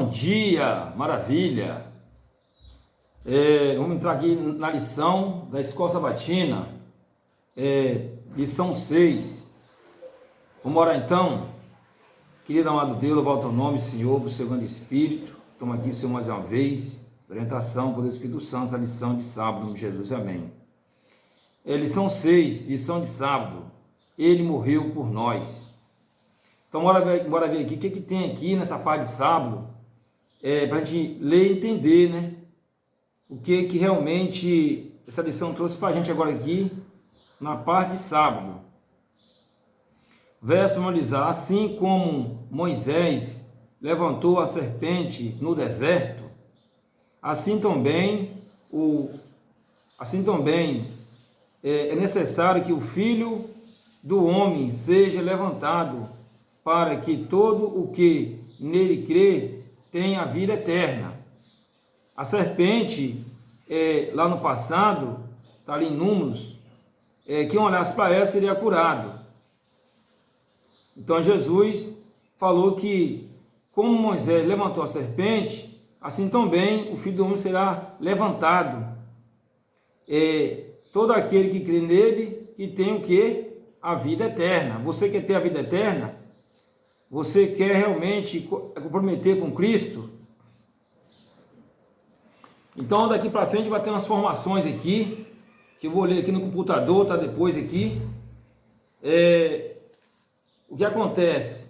Bom dia, maravilha. Vamos entrar aqui na lição da Escola Sabatina, lição 6. Vamos orar então. Querido amado Deus, louvar o teu nome, Senhor, por seu grande Espírito. Estamos aqui, Senhor, mais uma vez. Orientação por Deus Espírito Santo, essa lição de sábado, em nome de Jesus, amém. Lição 6, lição de sábado. Ele morreu por nós. Então, bora ver aqui o que tem aqui nessa parte de sábado, para a gente ler e entender, né? O que realmente essa lição trouxe para a gente agora aqui, na parte de sábado. Verso analisar: assim como Moisés levantou a serpente no deserto, assim também é necessário que o Filho do Homem seja levantado, para que todo o que nele crê tenha a vida eterna. A serpente, lá no passado, está ali em Números, quem olhasse para ela seria curado. Então Jesus falou que, como Moisés levantou a serpente, assim também o Filho do Homem será levantado. Todo aquele que crê nele, que tem o quê? A vida eterna. Você quer ter a vida eterna? Você quer realmente comprometer com Cristo? Então daqui para frente vai ter umas formações aqui, que eu vou ler aqui no computador, tá depois aqui. O que acontece?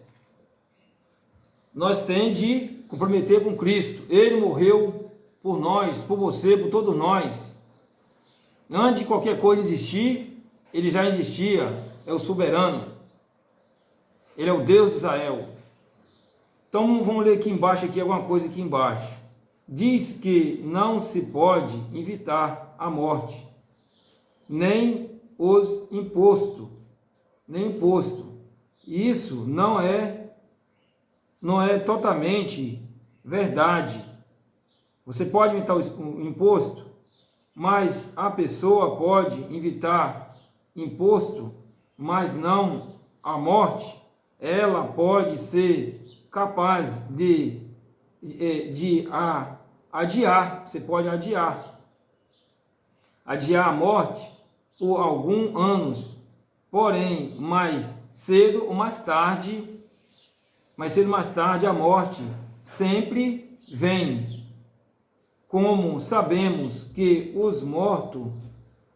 Nós temos de comprometer com Cristo. Ele morreu por nós, por você, por todos nós. Antes de qualquer coisa existir, ele já existia, é o soberano. Ele é o Deus de Israel. Então vamos ler aqui embaixo, alguma coisa aqui embaixo. Diz que não se pode evitar a morte, nem os imposto. Isso não é totalmente verdade. Você pode evitar o imposto, mas a pessoa pode evitar imposto, mas não a morte. Ela pode ser capaz de adiar. Você pode adiar a morte por alguns anos, porém mais cedo ou mais tarde a morte sempre vem. Como sabemos que os mortos,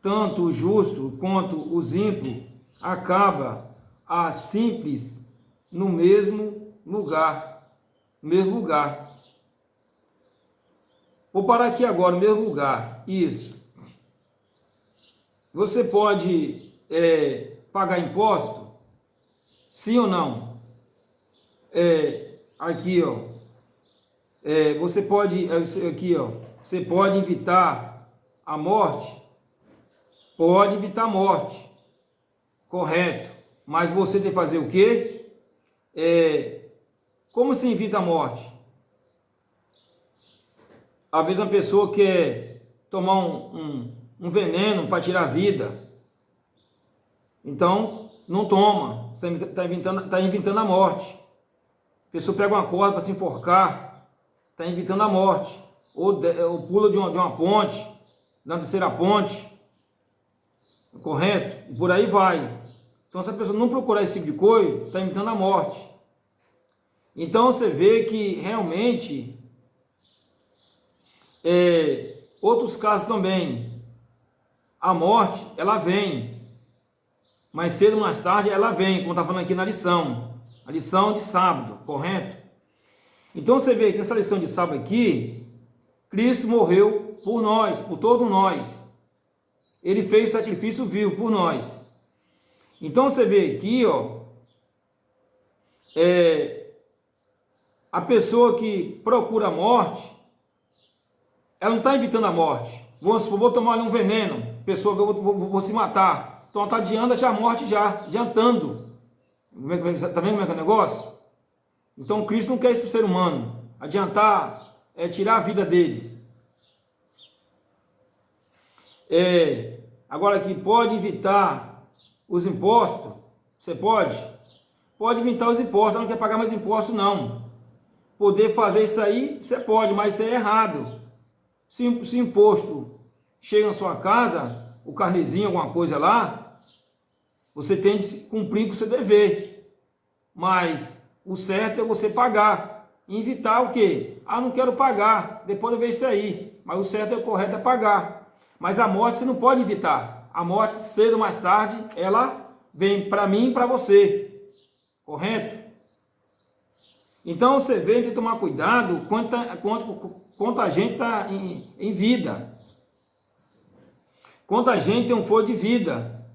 tanto os justos quanto os ímpios, acaba a simples no mesmo lugar. Vou parar aqui agora, no mesmo lugar. Isso. Você pode pagar imposto? Sim ou não? Aqui, ó. Você pode evitar a morte? Pode evitar a morte. Correto. Mas você tem que fazer o quê? Como se evita a morte? Às vezes uma pessoa quer tomar um veneno para tirar a vida. Então, não toma. Está inventando a morte. A pessoa pega uma corda para se enforcar. Está inventando a morte. Ou pula de uma ponte, da terceira ponte. Correto? Por aí vai. Então, se a pessoa não procurar esse tipo de coisa, está inventando a morte. Então, você vê que realmente, outros casos também, a morte, ela vem, mais cedo ou mais tarde ela vem, como está falando aqui na lição, a lição de sábado, correto? Então, você vê que nessa lição de sábado aqui, Cristo morreu por nós, por todos nós. Ele fez sacrifício vivo por nós. Então, você vê aqui, ó, a pessoa que procura a morte, ela não está evitando a morte. Vou tomar um veneno, pessoa que eu vou se matar. Então ela está adiando a morte adiantando. Está vendo como é que é o negócio? Então Cristo não quer isso para o ser humano. Adiantar, tirar a vida dele. Agora aqui, pode evitar os impostos? Você pode? Pode evitar os impostos, ela não quer pagar mais impostos não. poder fazer isso aí, você pode, mas isso é errado. Se o imposto chega na sua casa, o carnezinho, alguma coisa lá, você tem de cumprir com o seu dever. Mas o certo é você pagar. E evitar o quê? Ah, não quero pagar, depois eu vejo isso aí. Mas o certo o correto é pagar. Mas a morte você não pode evitar. A morte, cedo ou mais tarde, ela vem para mim e para você. Correto? Então você tem que tomar cuidado quanto a gente está em vida. Quanto a gente tem um fôlego de vida.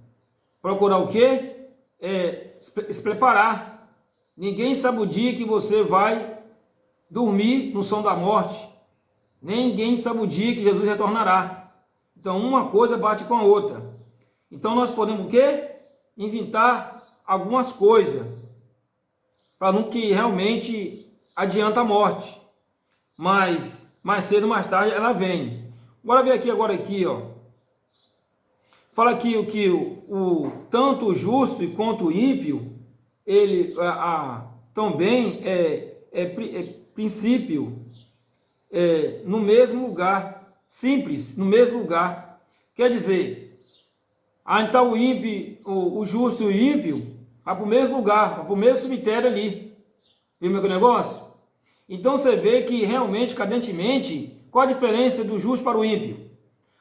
Procurar o quê? Se preparar. Ninguém sabe o dia que você vai dormir no som da morte. Ninguém sabe o dia que Jesus retornará. Então uma coisa bate com a outra. Então nós podemos o quê? Inventar algumas coisas para não que realmente adianta a morte. Mas mais cedo ou mais tarde ela vem. Bora ver aqui, ó. Fala aqui que tanto o justo quanto o ímpio, ele também é princípio no mesmo lugar, simples, no mesmo lugar. Quer dizer, então o ímpio, o justo e o ímpio, vai para o mesmo lugar, vai para o mesmo cemitério ali. Viu meu negócio? Então você vê que realmente, cadentemente, qual a diferença do justo para o ímpio?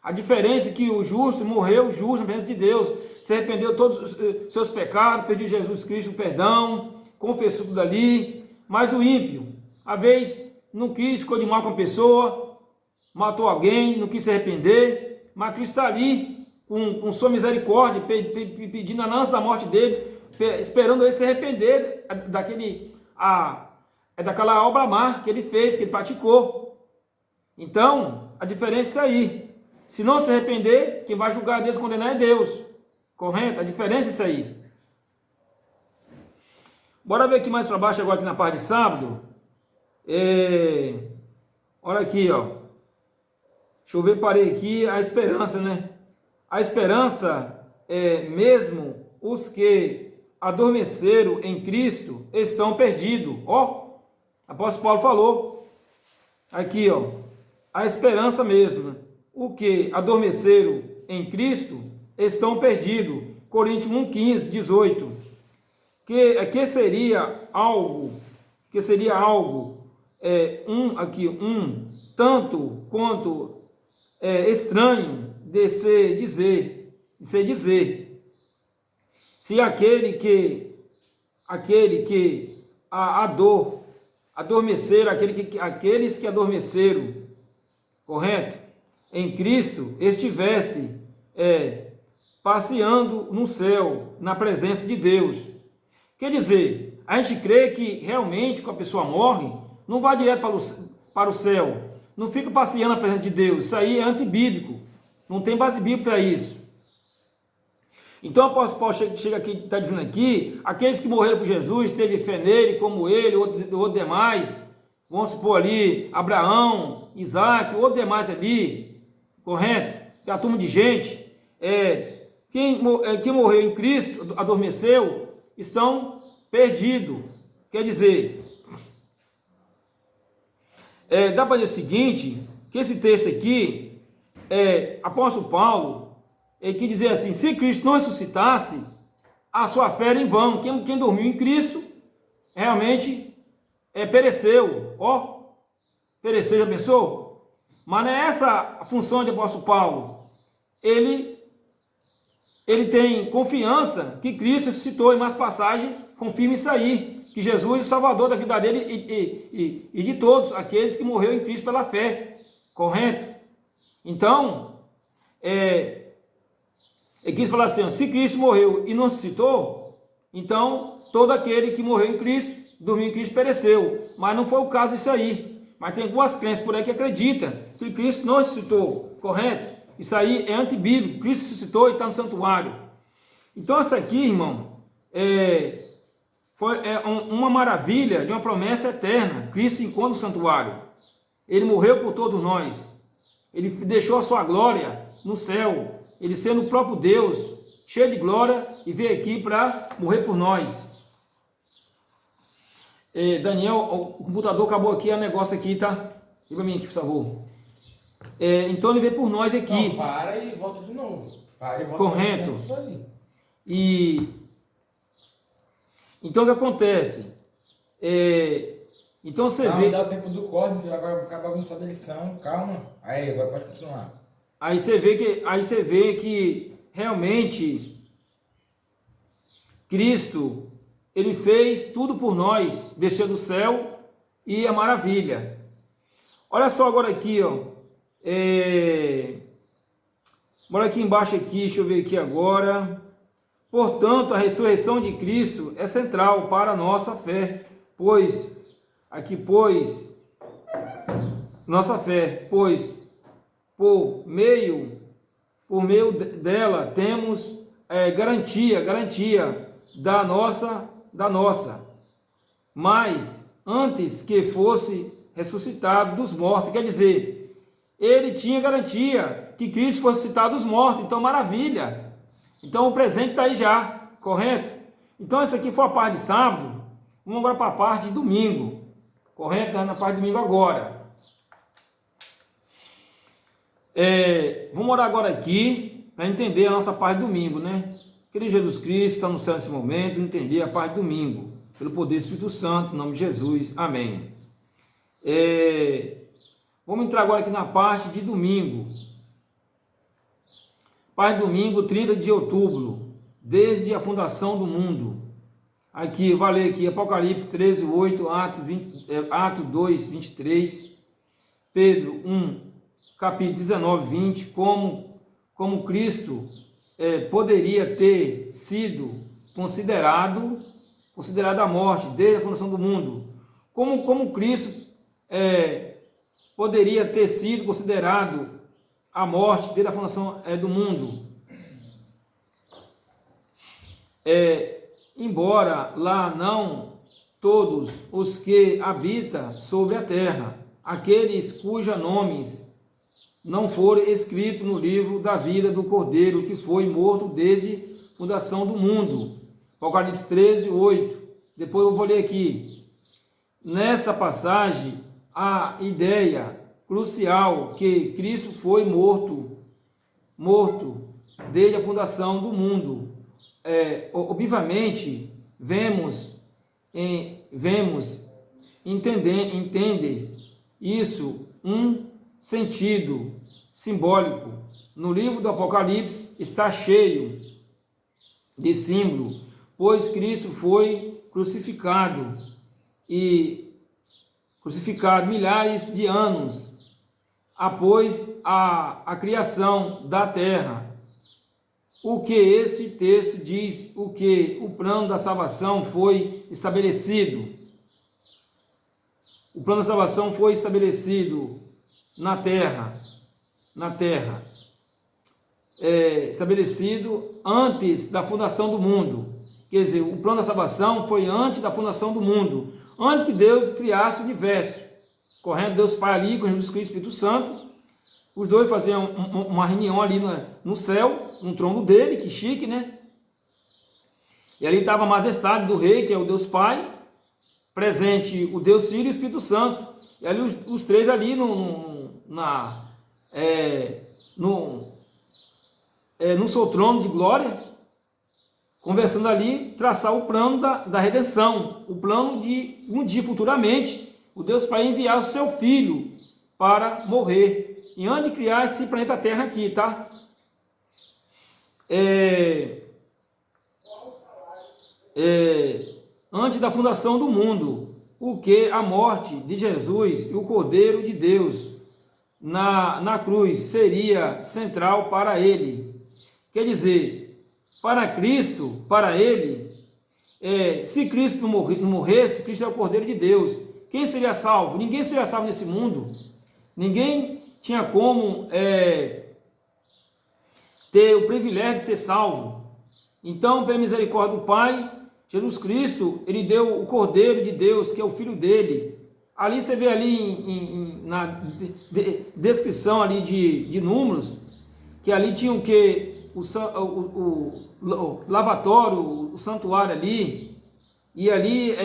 A diferença é que o justo morreu justo na presença de Deus, se arrependeu de todos os seus pecados, pediu Jesus Cristo perdão, confessou tudo ali. Mas o ímpio, às vezes, não quis, ficou de mal com a pessoa, matou alguém, não quis se arrepender, mas Cristo está ali com sua misericórdia, pedindo a lança da morte dele, esperando ele se arrepender daquela obra má que ele fez, que ele praticou. Então, a diferença é aí. Se não se arrepender, quem vai julgar a Deus e condenar é Deus. Correto? A diferença é isso aí. Bora ver aqui mais para baixo agora aqui na parte de sábado. Olha aqui, ó. Deixa eu ver, parei aqui a esperança, né? A esperança mesmo os que adormeceram em Cristo estão perdidos. Ó, apóstolo Paulo falou. Aqui, ó. A esperança mesmo. O que adormeceram em Cristo estão perdidos. Coríntios 1:15, 18. Que seria algo tanto quanto estranho de se dizer. Se aquele que adormeceram, aqueles que adormeceram, correto? Em Cristo estivesse passeando no céu, na presença de Deus. Quer dizer, a gente crê que realmente quando a pessoa morre, não vai direto para o céu, não fica passeando na presença de Deus. Isso aí é antibíblico, não tem base bíblica para isso. Então o apóstolo Paulo chega aqui, está dizendo aqui, aqueles que morreram por Jesus, teve fé nele, como ele, outro demais, vamos supor ali, Abraão, Isaac, outro demais ali, correto? Tem a turma de gente, quem morreu em Cristo, adormeceu, estão perdidos. Quer dizer, dá para dizer o seguinte, que esse texto aqui, apóstolo Paulo, ele quis dizer assim, se Cristo não ressuscitasse, a sua fé era em vão. Quem dormiu em Cristo, realmente pereceu. Pereceu, já pensou? Mas não é essa a função de apóstolo Paulo. Ele tem confiança que Cristo ressuscitou, em mais passagens confirma isso aí, que Jesus é o Salvador da vida dele e de todos aqueles que morreram em Cristo pela fé, correto? Então, ele quis falar assim, se Cristo morreu e não ressuscitou, então todo aquele que morreu em Cristo, dormiu em Cristo, pereceu. Mas não foi o caso disso aí. Mas tem algumas crenças por aí que acreditam que Cristo não ressuscitou, correto? Isso aí é antibíblico. Cristo ressuscitou e está no santuário. Então essa aqui, irmão, foi uma maravilha de uma promessa eterna. Cristo se encontra no santuário. Ele morreu por todos nós. Ele deixou a sua glória no céu. Ele sendo o próprio Deus, cheio de glória, e veio aqui para morrer por nós. Daniel, o computador acabou aqui, é um negócio aqui, tá? Diga pra mim aqui, por favor. Então ele veio por nós aqui. Não, para e volta de novo. Para e volta Correto. de novo. E então o que acontece? Então você não, vê. Não dá o tempo do corte, agora vai ficar bagunçada a lição. Calma. Aí, agora pode continuar. Aí você vê que realmente Cristo, ele fez tudo por nós, desceu do céu e é maravilha. Olha só agora aqui, ó. Bora aqui embaixo aqui, deixa eu ver aqui agora. Portanto, a ressurreição de Cristo é central para a nossa fé, pois por meio dela temos garantia da nossa, mas antes que fosse ressuscitado dos mortos, quer dizer, ele tinha garantia que Cristo fosse ressuscitado dos mortos, então maravilha, então o presente está aí já, correto? Então essa aqui foi a parte de sábado, vamos agora para a parte de domingo, correto? Na parte de domingo agora, vamos orar agora aqui, para entender a nossa parte de domingo, né? Querido Jesus Cristo, está no céu nesse momento, entender a parte de domingo, pelo poder do Espírito Santo, em nome de Jesus, amém. Vamos entrar agora aqui na parte de domingo. Parte de domingo, 30 de outubro, desde a fundação do mundo. Aqui, eu vou ler aqui, Apocalipse 13, 8, Atos 2, 23, Pedro 1, capítulo 19, 20, como Cristo poderia ter sido considerado a morte desde a fundação do mundo. Como Cristo poderia ter sido considerado a morte desde a fundação do mundo. Embora lá não todos os que habitam sobre a terra, aqueles cujos nomes não foram escritos no livro da vida do Cordeiro, que foi morto desde a fundação do mundo. Apocalipse 13, 8. Depois eu vou ler aqui. Nessa passagem, a ideia crucial que Cristo foi morto desde a fundação do mundo. Obviamente, entendes isso sentido simbólico. No livro do Apocalipse está cheio de símbolo, pois Cristo foi crucificado milhares de anos após a criação da terra. O que esse texto diz? O que o plano da salvação foi estabelecido. O plano da salvação foi estabelecido na terra, estabelecido antes da fundação do mundo. Quer dizer, o plano da salvação foi antes da fundação do mundo, antes que Deus criasse o universo. Correndo, Deus Pai ali com Jesus Cristo e Espírito Santo, os dois faziam uma reunião ali no céu, no trono dele, que chique, né? E ali estava a majestade do rei, que é o Deus Pai, presente o Deus Filho e o Espírito Santo. E ali os três ali no seu trono de glória, conversando ali, traçar o plano da redenção, o plano de um dia futuramente, o Deus Pai enviar o seu Filho para morrer, e antes de criar esse planeta Terra aqui, tá? Antes da fundação do mundo, o que a morte de Jesus e o Cordeiro de Deus na cruz seria central para ele. Quer dizer, para Cristo, para ele, se Cristo não morresse, Cristo é o Cordeiro de Deus. Quem seria salvo? Ninguém seria salvo nesse mundo. Ninguém tinha como ter o privilégio de ser salvo. Então, pela misericórdia do Pai, Jesus Cristo, ele deu o Cordeiro de Deus, que é o Filho dele. Ali você vê ali na descrição ali de Números, que ali tinha o que? O lavatório, o santuário ali, e ali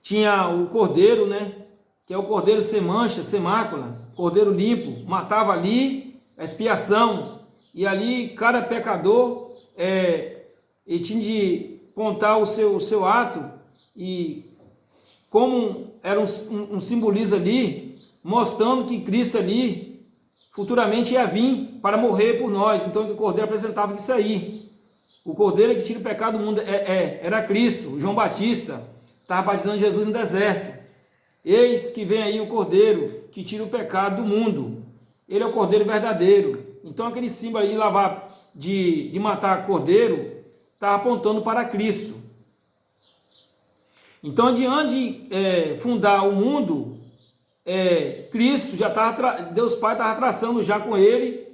tinha o cordeiro, né? Que é o cordeiro sem mancha, sem mácula, cordeiro limpo, matava ali a expiação, e ali cada pecador ele tinha de contar o seu ato, e como era um simbolismo ali, mostrando que Cristo ali futuramente ia vir para morrer por nós. Então o cordeiro apresentava isso aí. O cordeiro que tira o pecado do mundo era Cristo. O João Batista estava batizando Jesus no deserto. Eis que vem aí o cordeiro que tira o pecado do mundo. Ele é o cordeiro verdadeiro. Então aquele símbolo aí de lavar, de matar cordeiro, está apontando para Cristo. Então, diante de fundar o mundo, Cristo já estava, Deus Pai estava traçando já com ele,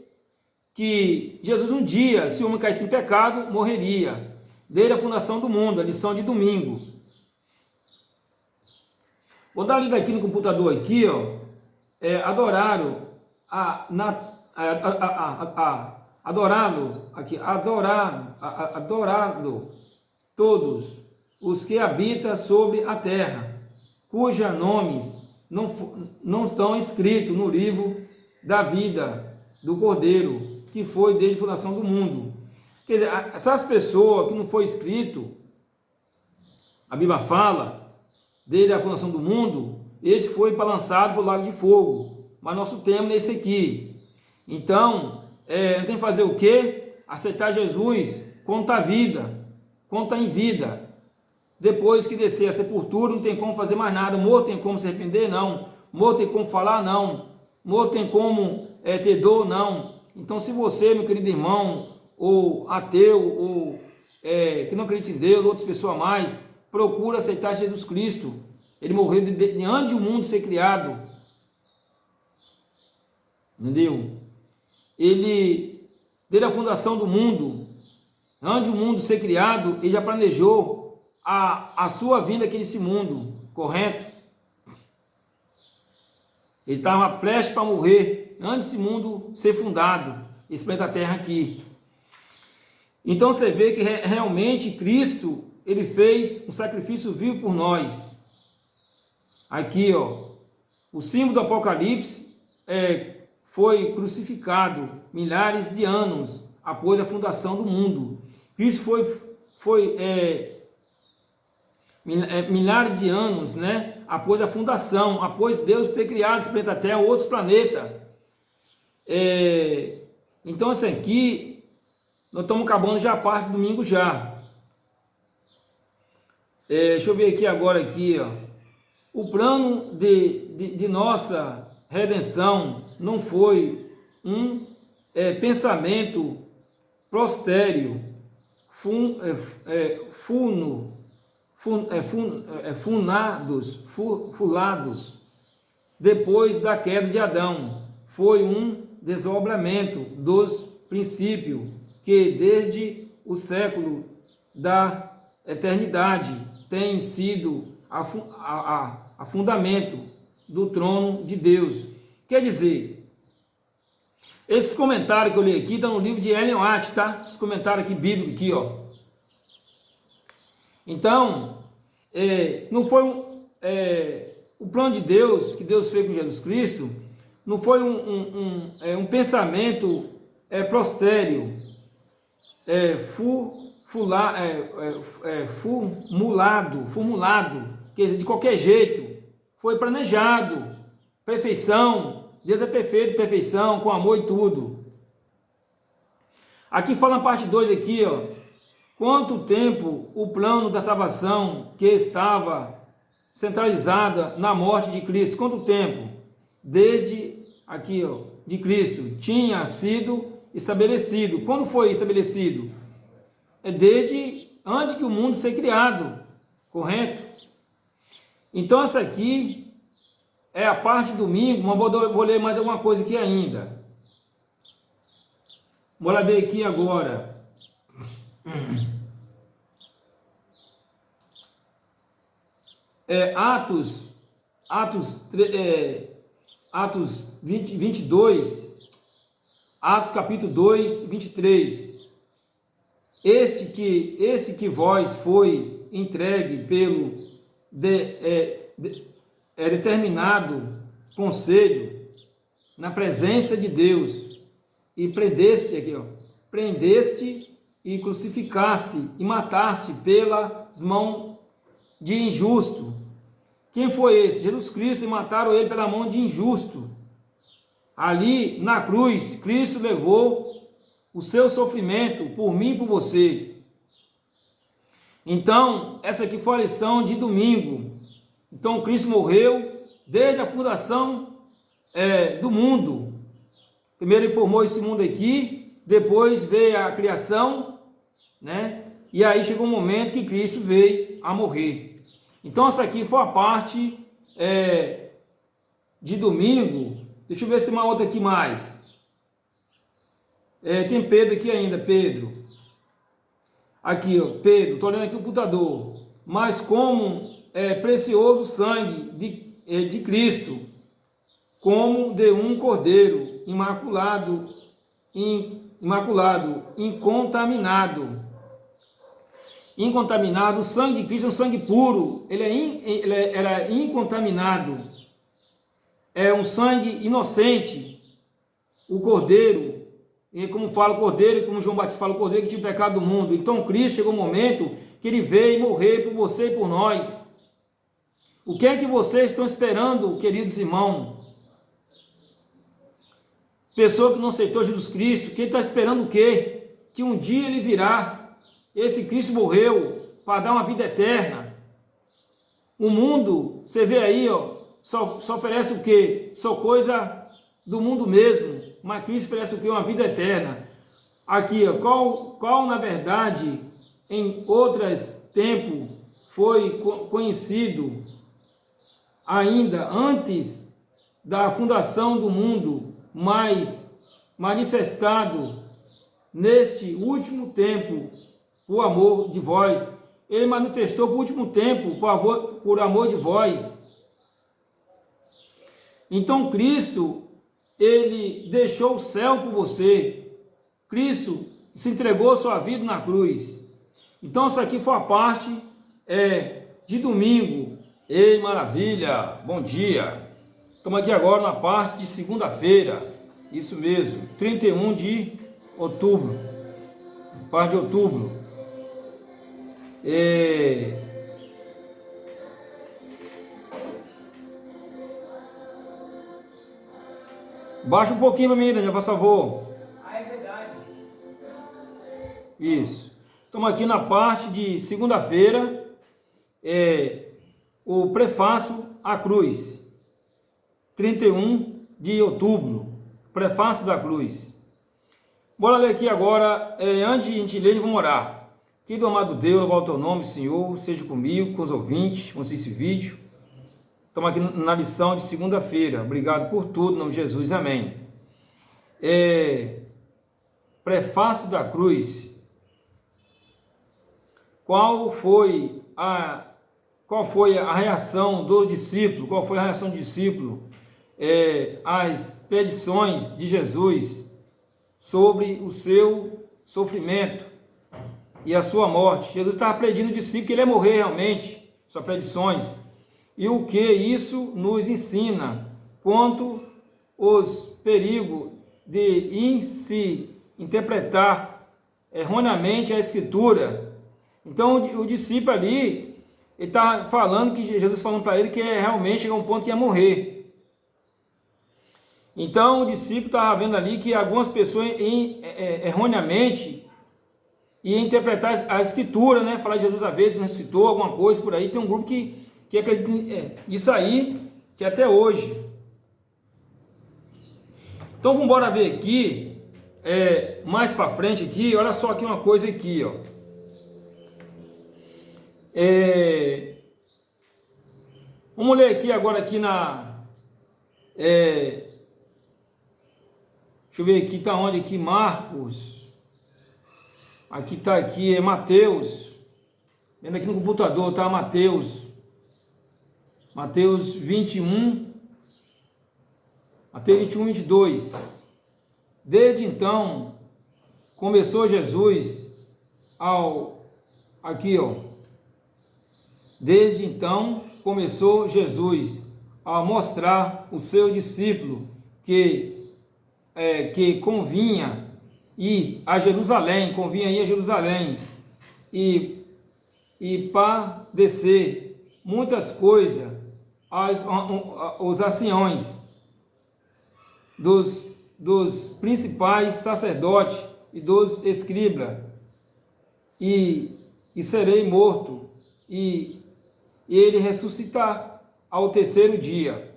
que Jesus um dia, se o homem caísse em pecado, morreria. Desde a fundação do mundo, a lição de domingo. Vou dar uma lida aqui no computador aqui, ó. Adorado todos os que habitam sobre a terra, cujos nomes não estão escritos no livro da vida do Cordeiro, que foi desde a fundação do mundo. Quer dizer, essas pessoas que não foi escrito, a Bíblia fala, desde a fundação do mundo, esse foi lançado para o lago de fogo. Mas nosso tema é esse aqui. Então, tem que fazer o quê? Aceitar Jesus quando está vida, quando está em vida. Depois que descer a sepultura, não tem como fazer mais nada. Morto tem como se arrepender? Não. Morto tem como falar? Não. Morto tem como ter dor? Não. Então, se você, meu querido irmão, ou ateu, ou que não acredita em Deus, outras pessoas a mais, procura aceitar Jesus Cristo. Ele morreu antes do mundo ser criado. Entendeu? Ele, desde a fundação do mundo, antes do mundo ser criado, ele já planejou a sua vinda aqui nesse mundo, correto? Ele estava prestes para morrer, antes desse mundo ser fundado, esse planeta Terra aqui. Então você vê que realmente Cristo, ele fez um sacrifício vivo por nós. Aqui, ó, o símbolo do Apocalipse foi crucificado milhares de anos após a fundação do mundo. Cristo foi milhares de anos, né, após a fundação, após Deus ter criado esse planeta Terra, outros planetas. Então isso aqui, nós estamos acabando já a parte do domingo já. Deixa eu ver aqui agora, ó. O plano de nossa redenção não foi um pensamento prostério, fulados depois da queda de Adão. Foi um desdobramento dos princípios que desde o século da eternidade tem sido a fundamento do trono de Deus. Quer dizer, esse comentário que eu li aqui está no livro de Ellen White, tá? Esse comentário aqui bíblico aqui, ó. Então, não foi o plano de Deus, que Deus fez com Jesus Cristo, não foi um pensamento prostério, formulado, quer dizer, de qualquer jeito. Foi planejado, perfeição. Deus é perfeito, perfeição, com amor e tudo. Aqui fala a parte 2 aqui, ó. Quanto tempo o plano da salvação que estava centralizada na morte de Cristo, quanto tempo? Desde aqui, ó, de Cristo, tinha sido estabelecido. Quando foi estabelecido? Desde antes que o mundo seja criado, correto? Então essa aqui é a parte do domingo, mas vou ler mais alguma coisa aqui ainda. Bora ver aqui agora. Atos 22, Atos capítulo 2, 23. Esse que vós foi entregue determinado conselho na presença de Deus e prendeste aqui, ó, prendeste e crucificaste e mataste pelas mãos de injusto. Quem foi esse? Jesus Cristo, e mataram ele pela mão de injusto. Ali na cruz, Cristo levou o seu sofrimento por mim e por você. Então, essa aqui foi a lição de domingo. Então, Cristo morreu desde a fundação do mundo. Primeiro ele formou esse mundo aqui, depois veio a criação, né? E aí chegou um momento que Cristo veio a morrer. Então, essa aqui foi a parte de domingo. Deixa eu ver se uma outra aqui mais. Tem Pedro aqui ainda, Pedro. Aqui, ó, Pedro, estou olhando aqui o computador. Mas como é precioso sangue de Cristo, como de um cordeiro imaculado, incontaminado. Incontaminado, o sangue de Cristo é um sangue puro, ele era incontaminado, é um sangue inocente. O cordeiro, e como fala o cordeiro, como João Batista fala o cordeiro que tinha o pecado do mundo. Então Cristo chegou um momento que ele veio morrer por você e por nós. O que é que vocês estão esperando, queridos irmãos? Pessoa que não aceitou Jesus Cristo, quem está esperando o quê? Que um dia ele virá. Esse Cristo morreu para dar uma vida eterna. O mundo, você vê aí, ó, só oferece o quê? Só coisa do mundo mesmo. Mas Cristo oferece o quê? Uma vida eterna. Aqui, ó, qual na verdade, em outros tempos, foi conhecido ainda antes da fundação do mundo, mas manifestado neste último tempo, por amor de vós. Ele manifestou por último tempo, por amor de vós. Então Cristo, ele deixou o céu por você. Cristo se entregou sua vida na cruz. Então essa aqui foi a parte de domingo. Ei, maravilha, bom dia. Estamos aqui agora na parte de segunda-feira. Isso mesmo, 31 de outubro. Parte de outubro. Baixa um pouquinho para mim, Daniel, por favor. É verdade. Isso. Estamos aqui na parte de segunda-feira, o prefácio à cruz, 31 de outubro, prefácio da cruz. Bora ler aqui agora, antes de a gente ler, vamos orar. Querido amado Deus, louva o teu nome, Senhor, seja comigo, com os ouvintes, com esse vídeo. Estamos aqui na lição de segunda-feira. Obrigado por tudo, em nome de Jesus, amém. Prefácio da cruz. Qual foi a reação do discípulo? Qual foi a reação do discípulo? As predições de Jesus sobre o seu sofrimento e a sua morte. Jesus estava predindo o discípulo que ele ia morrer realmente, suas predições. E o que isso nos ensina quanto os perigos de se interpretar erroneamente a Escritura. Então o discípulo ali, ele está falando que Jesus falando para ele que realmente chegou um ponto que ia morrer. Então o discípulo estava vendo ali que algumas pessoas erroneamente iam interpretar a Escritura, né? Falar de Jesus às vezes, ressuscitou alguma coisa por aí. Tem um grupo que acredita isso aí, que até hoje. Então vamos embora ver aqui, mais para frente aqui, olha só aqui uma coisa aqui, ó. Vamos ler aqui agora aqui deixa eu ver aqui, tá onde aqui? Marcos. Aqui tá aqui, Mateus. Vendo aqui no computador, tá? Mateus 21. Mateus 21, 22. Desde então, começou Jesus aqui, ó. Desde então começou Jesus a mostrar ao seu discípulo que convinha ir a Jerusalém, e padecer muitas coisas os anciões dos principais sacerdotes e dos escribas, e serei morto, e ele ressuscitar ao terceiro dia.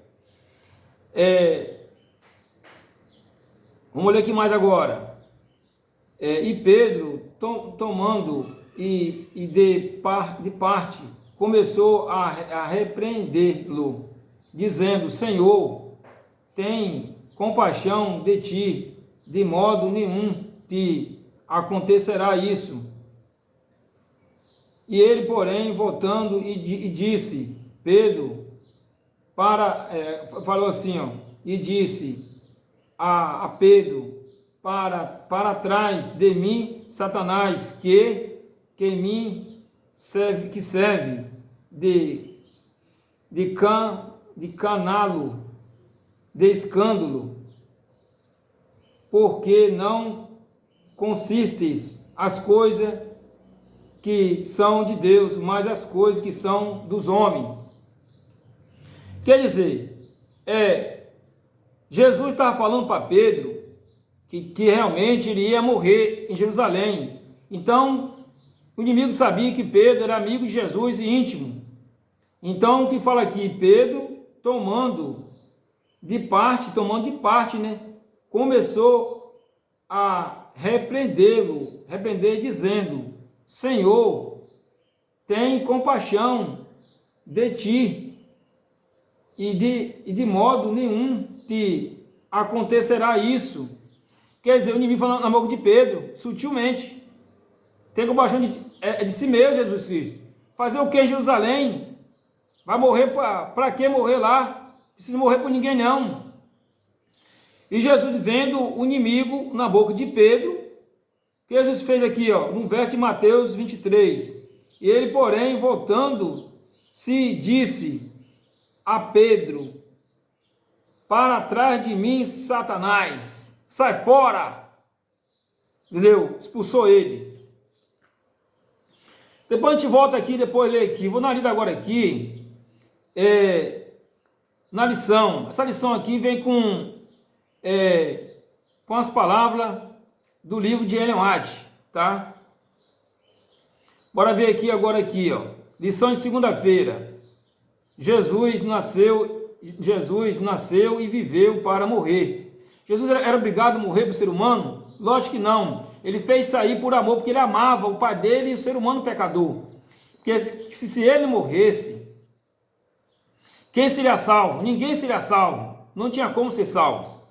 Vamos ler aqui mais agora. E Pedro, tomando de parte, começou a repreendê-lo, dizendo: Senhor, tem compaixão de ti, de modo nenhum te acontecerá isso. E ele, porém, voltando e disse, Pedro, falou assim, e disse a Pedro, para trás de mim, Satanás, que serve de canalo de escândalo, porque não consistes as coisas que são de Deus, mas as coisas que são dos homens. Quer dizer, Jesus estava falando para Pedro que realmente ele ia morrer em Jerusalém. Então, o inimigo sabia que Pedro era amigo de Jesus e íntimo. Então, o que fala aqui? Pedro, tomando de parte, né? Começou a repreender, dizendo: Senhor, tem compaixão de ti, e de modo nenhum te acontecerá isso. Quer dizer, o inimigo falando na boca de Pedro, sutilmente: tem compaixão de si mesmo, Jesus Cristo. Fazer o que em Jerusalém? Vai morrer para que morrer lá? Não precisa morrer por ninguém não. E Jesus, vendo o inimigo na boca de Pedro, o que Jesus fez aqui, no verso de Mateus 23, e ele, porém, voltando, se disse a Pedro: para trás de mim, Satanás, sai fora. Entendeu? Expulsou ele. Depois a gente volta aqui, depois lê aqui. Vou na lida agora aqui, na lição. Essa lição aqui vem com as palavras do livro de Ellen White, tá? Bora ver aqui agora aqui, lição de segunda-feira. Jesus nasceu e viveu para morrer. Jesus era obrigado a morrer para o ser humano? Lógico que não. Ele fez isso aí por amor, porque ele amava o pai dele e o ser humano pecador. Porque se ele morresse, quem seria salvo? Ninguém seria salvo. Não tinha como ser salvo.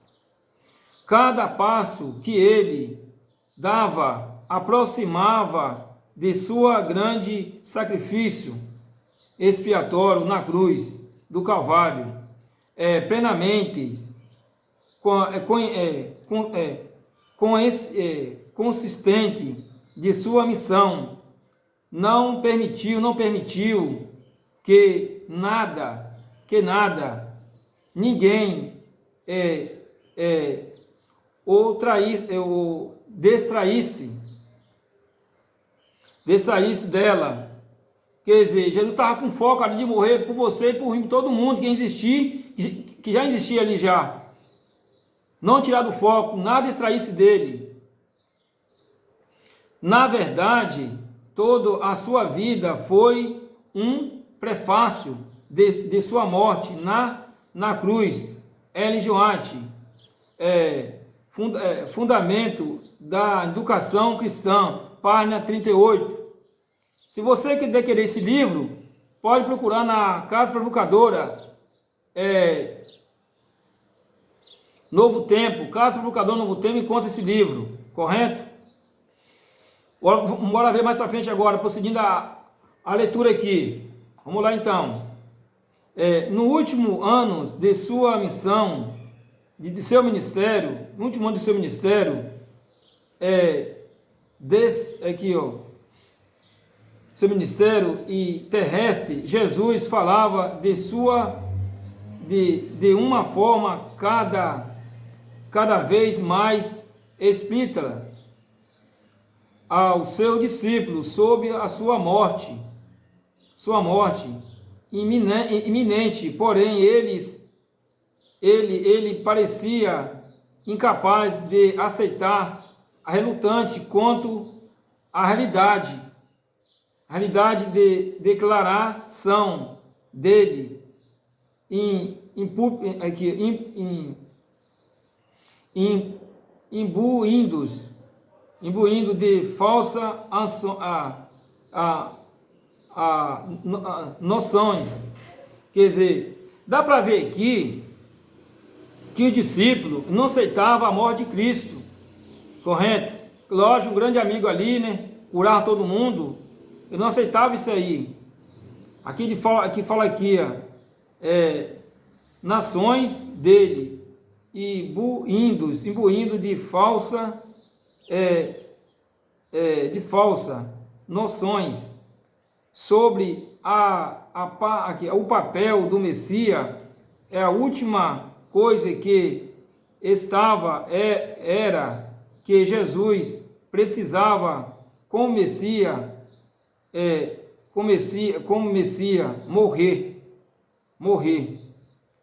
Cada passo que ele dava aproximava de sua grande sacrifício expiatório na cruz do Calvário, plenamente consistente de sua missão. Não permitiu que nada, ninguém ou distraísse dela. Quer dizer, Jesus estava com foco ali de morrer por você e por mim, por todo mundo que já existia ali já. Não tirar do foco, nada distraísse dele. Na verdade, toda a sua vida foi um prefácio de sua morte na cruz. Ellen White, Fundamento da Educação Cristã, página 38. Se você querer esse livro, pode procurar na Casa Provocadora, Novo Tempo, Casa Provocadora Novo Tempo, encontra esse livro, correto? Bora ver mais para frente agora, prosseguindo a leitura aqui. Vamos lá então. No último ano de sua missão, de seu ministério, no último ano de seu ministério, aqui seu ministério e terrestre, Jesus falava de uma forma cada vez mais explícita ao seu discípulo sobre a sua morte iminente, porém ele parecia incapaz de aceitar, relutante quanto à realidade de declaração dele imbuindo de falsa noções. Quer dizer, dá para ver aqui que o discípulo não aceitava a morte de Cristo, correto? Lógico, um grande amigo ali, né? Curar todo mundo, ele não aceitava isso aí. Aqui ele fala aqui, nações dele, imbuindo de falsa noções sobre o papel do Messias. A última coisa que era que Jesus precisava como Messias morrer,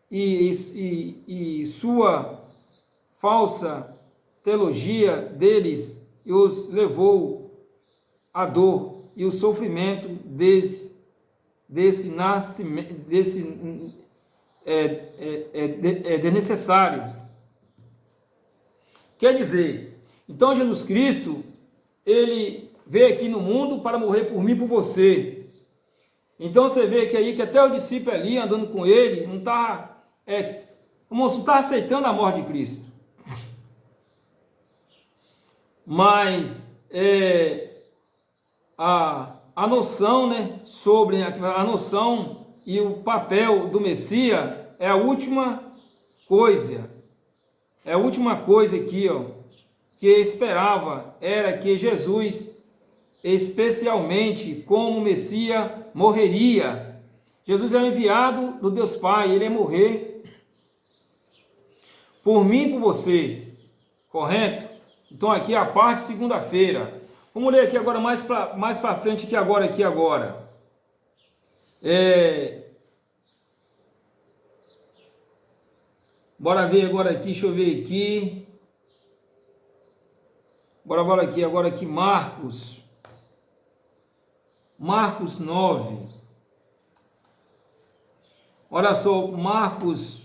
e sua falsa teologia deles os levou à dor e o sofrimento necessário. Quer dizer, então Jesus Cristo, ele veio aqui no mundo para morrer por mim e por você. Então você vê que aí que até o discípulo ali andando com ele não está aceitando a morte de Cristo. Mas a noção, né, sobre a noção e o papel do Messias é a última coisa. É a última coisa aqui, que eu esperava era que Jesus, especialmente como Messias, morreria. Jesus é o enviado do Deus Pai, ele ia morrer por mim e por você, correto? Então aqui a parte de segunda-feira. Vamos ler aqui agora mais para frente aqui agora. Bora ver agora aqui, deixa eu ver aqui. Bora aqui agora aqui Marcos 9. Olha só, Marcos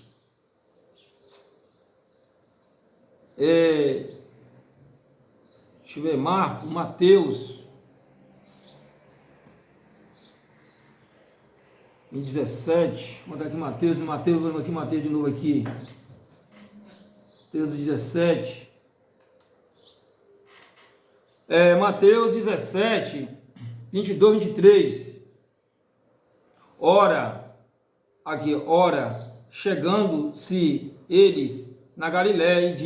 deixa eu ver, Mateus 17. Vou mandar aqui Mateus de novo aqui. Mateus 17. Mateus 17, 22, 23. Ora, chegando-se eles na Galiléia,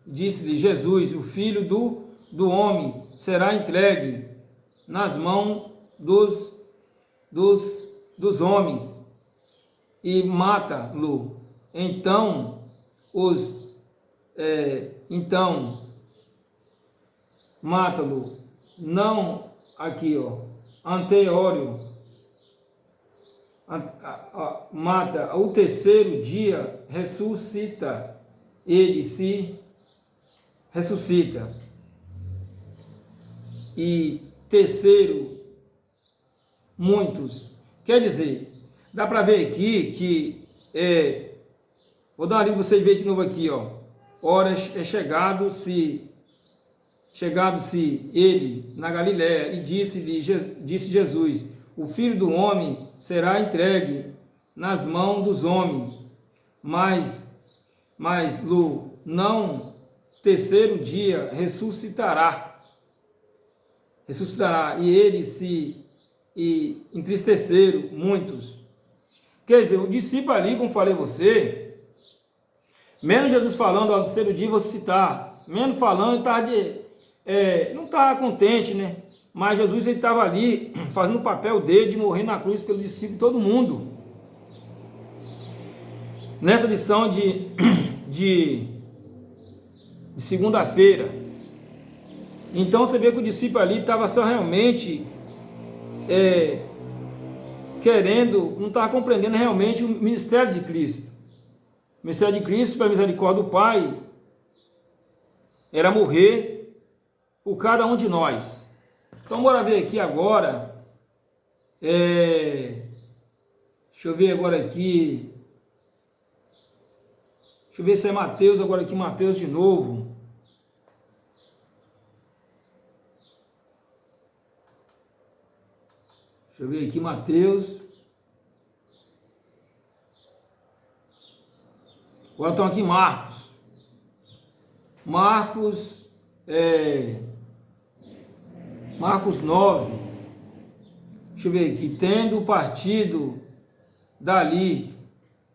disse-lhe Jesus: o Filho do homem será entregue nas mãos dos homens e mata-lo. Então mata-lo. Não aqui, anterior. Mata. O terceiro dia ressuscita. Ele se ressuscita. E terceiro, muitos. Quer dizer, dá para ver aqui que vou dar uma lida para vocês verem de novo aqui, Ora é chegado-se ele na Galiléia e disse Jesus: o Filho do homem será entregue nas mãos dos homens, mas não terceiro dia ressuscitará, e eles se entristeceram muitos. Quer dizer, o discípulo ali, como falei a você, menos Jesus falando ao terceiro dia, vou citar, menos falando, não estava contente, né? mas Jesus estava ali fazendo o papel dele de morrer na cruz pelo discípulo de todo mundo. Nessa lição de segunda-feira, então você vê que o discípulo ali estava só realmente querendo, não estava compreendendo realmente o ministério de Cristo. O ministério de Cristo, pela misericórdia do Pai, era morrer por cada um de nós. Então bora ver aqui agora, deixa eu ver agora aqui, deixa eu ver se é Mateus agora aqui, Mateus de novo. Deixa eu ver aqui, Mateus. Agora estão aqui Marcos. Marcos 9. Deixa eu ver aqui. Tendo partido dali,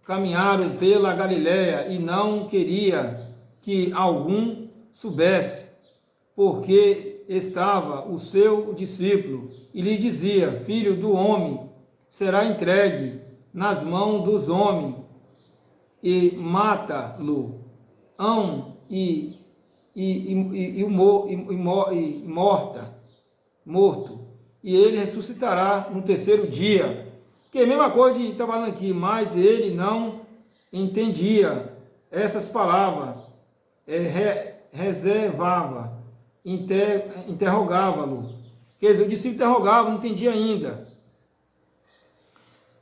caminharam pela Galiléia e não queria que algum soubesse, porque estava o seu discípulo e lhe dizia: Filho do homem será entregue nas mãos dos homens e mata-lo, morto, e ele ressuscitará no terceiro dia. Que é a mesma coisa que está falando aqui, mas ele não entendia essas palavras, reservava, interrogava-lo. Quer dizer, o discípulo interrogava, não entendia ainda.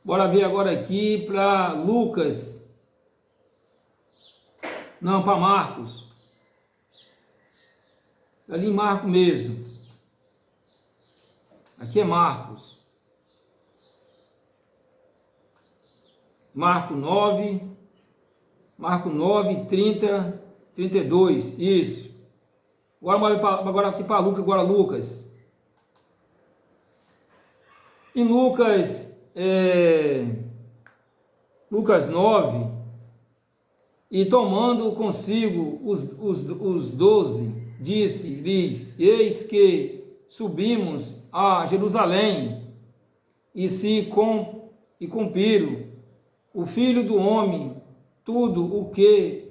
Bora ver agora aqui para Lucas. Não, para Marcos. Ali em Marcos mesmo. Aqui é Marcos. Marcos 9, 30, 32. Isso. Agora aqui para Lucas, agora Lucas. Em Lucas 9, e tomando consigo os 12, disse-lhes: Eis que subimos a Jerusalém, e cumpriram o Filho do Homem tudo o que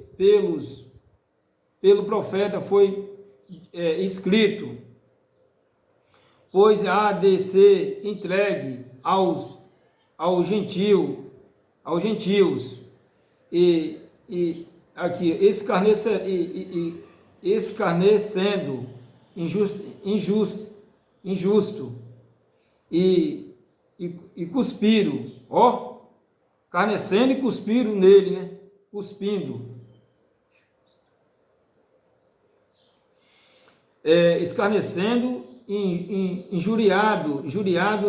pelo profeta foi escrito, pois há de ser entregue aos gentios, e aqui escarnecendo injusto e cuspiram, escarnecendo e cuspiram nele, né? Cuspindo, escarnecendo, injuriado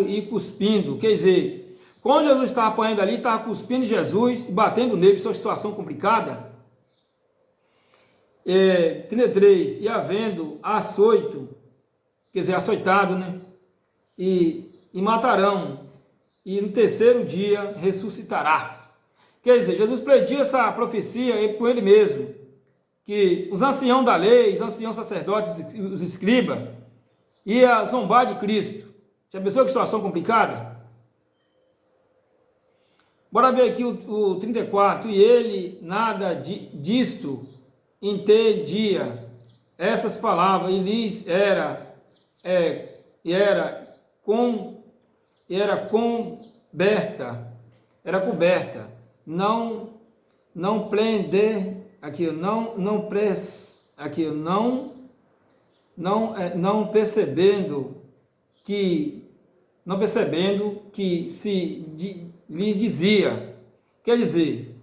e cuspindo. Quer dizer, quando Jesus estava apanhando ali, estava cuspindo Jesus e batendo nele, sua situação complicada. 33, e havendo açoitado, né? E matarão, e no terceiro dia ressuscitará. Quer dizer, Jesus prediu essa profecia por ele mesmo, que os anciãos da lei, os anciãos sacerdotes, os escribas, ia zombar de Cristo. Já pensou que situação complicada? Bora ver aqui o 34. E ele nada disto entendia essas palavras, e lhes era coberta, não prender aqui, não percebendo que lhes dizia. Quer dizer,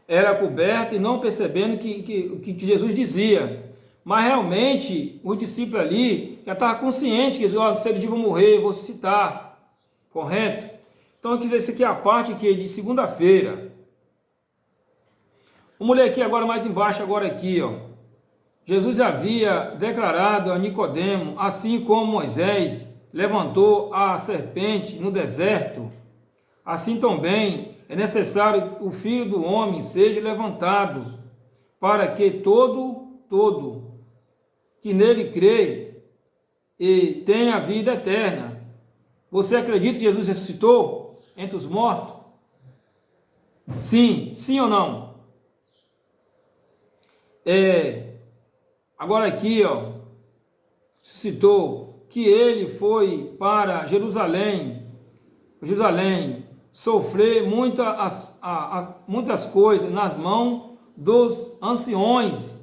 era coberta e não percebendo que Jesus dizia. Mas realmente o discípulo ali já estava consciente que se ele vou morrer, vou ressuscitar, correto? Então aqui esse aqui é a parte aqui de segunda-feira. Vamos ler aqui agora mais embaixo, agora aqui, Jesus havia declarado a Nicodemo: assim como Moisés levantou a serpente no deserto, assim também é necessário o Filho do Homem seja levantado, para que todo que nele crê e tem a vida eterna. Você acredita que Jesus ressuscitou entre os mortos? Sim, sim ou não? Agora aqui, citou que ele foi para Jerusalém, sofrer muitas coisas nas mãos dos anciões,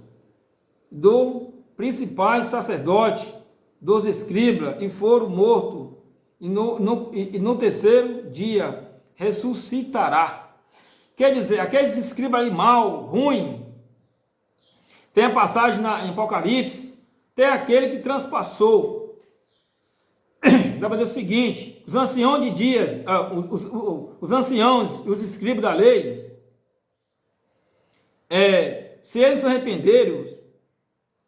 dos principais sacerdotes, dos escribas, e foram mortos, e no terceiro dia ressuscitará. Quer dizer, aqueles escribas ali mal, ruim, tem a passagem em Apocalipse, tem aquele que transpassou. Vai dizer o seguinte: os anciãos de dias, os anciãos e os escribas da lei, se eles se arrependerem,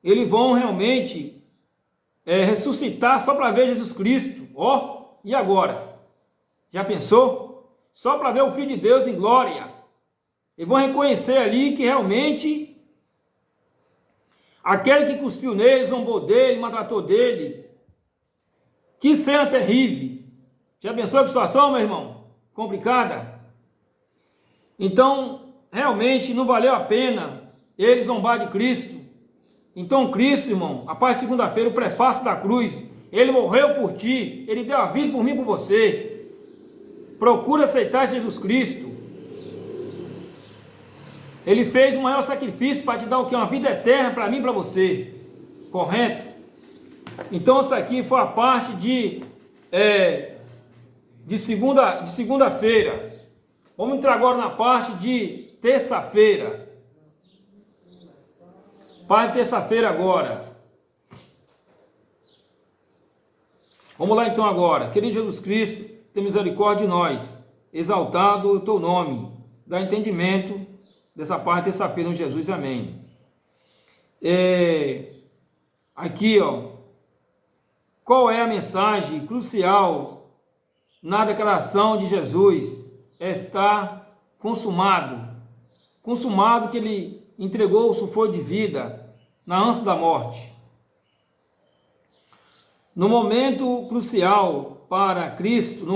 eles vão realmente ressuscitar só para ver Jesus Cristo. E agora? Já pensou? Só para ver o Filho de Deus em glória. Eles vão reconhecer ali que realmente aquele que cuspiu nele, zombou dele, maltratou dele. Que cena terrível. Já pensou que situação, meu irmão? Complicada. Então, realmente não valeu a pena ele zombar de Cristo. Então Cristo, irmão, a paz de segunda-feira, o prefácio da cruz, ele morreu por ti, ele deu a vida por mim e por você. Procura aceitar Jesus Cristo. Ele fez o maior sacrifício para te dar o que? Uma vida eterna para mim e para você. Correto? Então isso aqui foi a parte de segunda-feira. Vamos entrar agora na parte de terça-feira. Parte de terça-feira agora. Vamos lá então agora. Querido Jesus Cristo, tem misericórdia de nós. Exaltado o teu nome. Dá entendimento dessa parte de terça-feira em Jesus. Amém. Aqui, qual é a mensagem crucial na declaração de Jesus? Está consumado. Consumado, que ele entregou o sufoco de vida na ânsia da morte. No momento crucial para Cristo,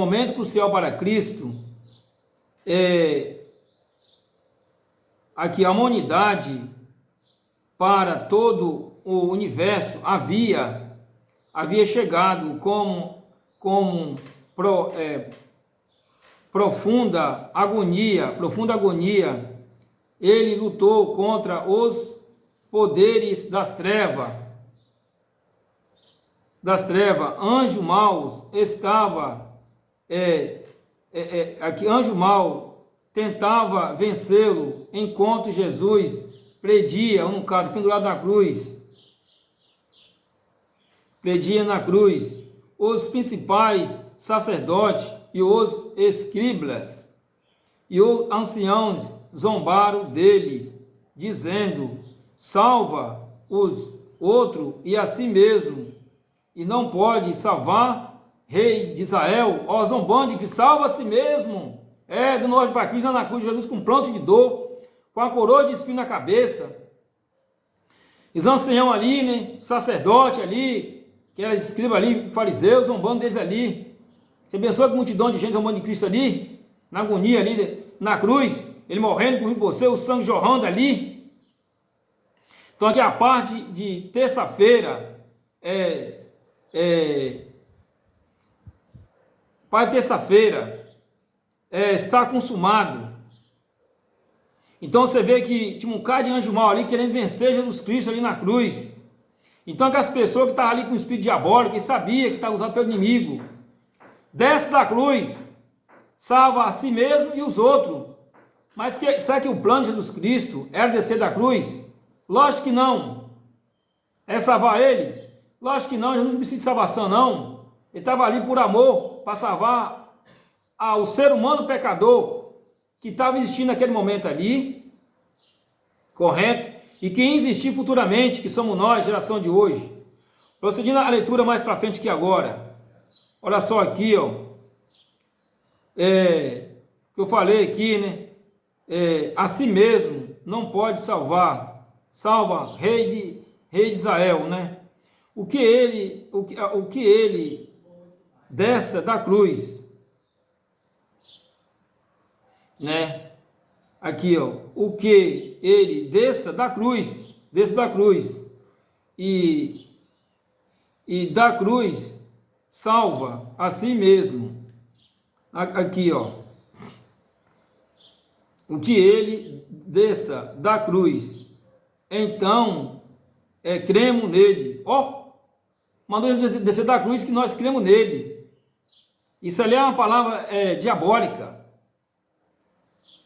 aqui a humanidade, para todo o universo, havia chegado como profunda agonia. Ele lutou contra os poderes das trevas. Anjo maus estava aqui, anjo mau tentava vencê-lo, enquanto Jesus predia, no caso, pendurado na cruz. Predia na cruz. Os principais sacerdotes e os escribas e os anciãos zombaram deles, dizendo: salva os outros e a si mesmo, e não pode salvar rei de Israel. Zombando que salva a si mesmo. Do norte para Cristo, na cruz de Jesus, com pranto de dor, com a coroa de espinho na cabeça. Os anciãos ali, né, sacerdote ali, que era escriba ali, fariseus, zombando deles ali. Você pensou que multidão de gente zombando de Cristo ali, na agonia ali, na cruz, ele morrendo por mim, por você, o sangue jorrando ali. Então aqui a parte de terça-feira, para terça-feira, está consumado. Então você vê que tinha um cara de anjo mau ali querendo vencer Jesus Cristo ali na cruz. Então aquelas pessoas que estavam ali com o espírito diabólico, que sabia que estava usado pelo inimigo, desce da cruz, salva a si mesmo e os outros. Mas será que o plano de Jesus Cristo era descer da cruz? Lógico que não. É salvar ele? Lógico que não. Jesus não precisa de salvação, não. Ele estava ali por amor, para salvar o ser humano pecador que estava existindo naquele momento ali, correto? E que ia existir futuramente, que somos nós, geração de hoje. Procedindo a leitura mais para frente que agora. Olha só aqui, que eu falei aqui, né? A si mesmo não pode salvar. Salva rei de Israel, né? o que ele desça da cruz, né? Aqui, ó, o que ele desça da cruz e da cruz salva a si mesmo. Aqui, ó, o que ele desça da cruz, então cremos nele. Ó, mandou ele descer da cruz que nós cremos nele. Isso ali é uma palavra diabólica.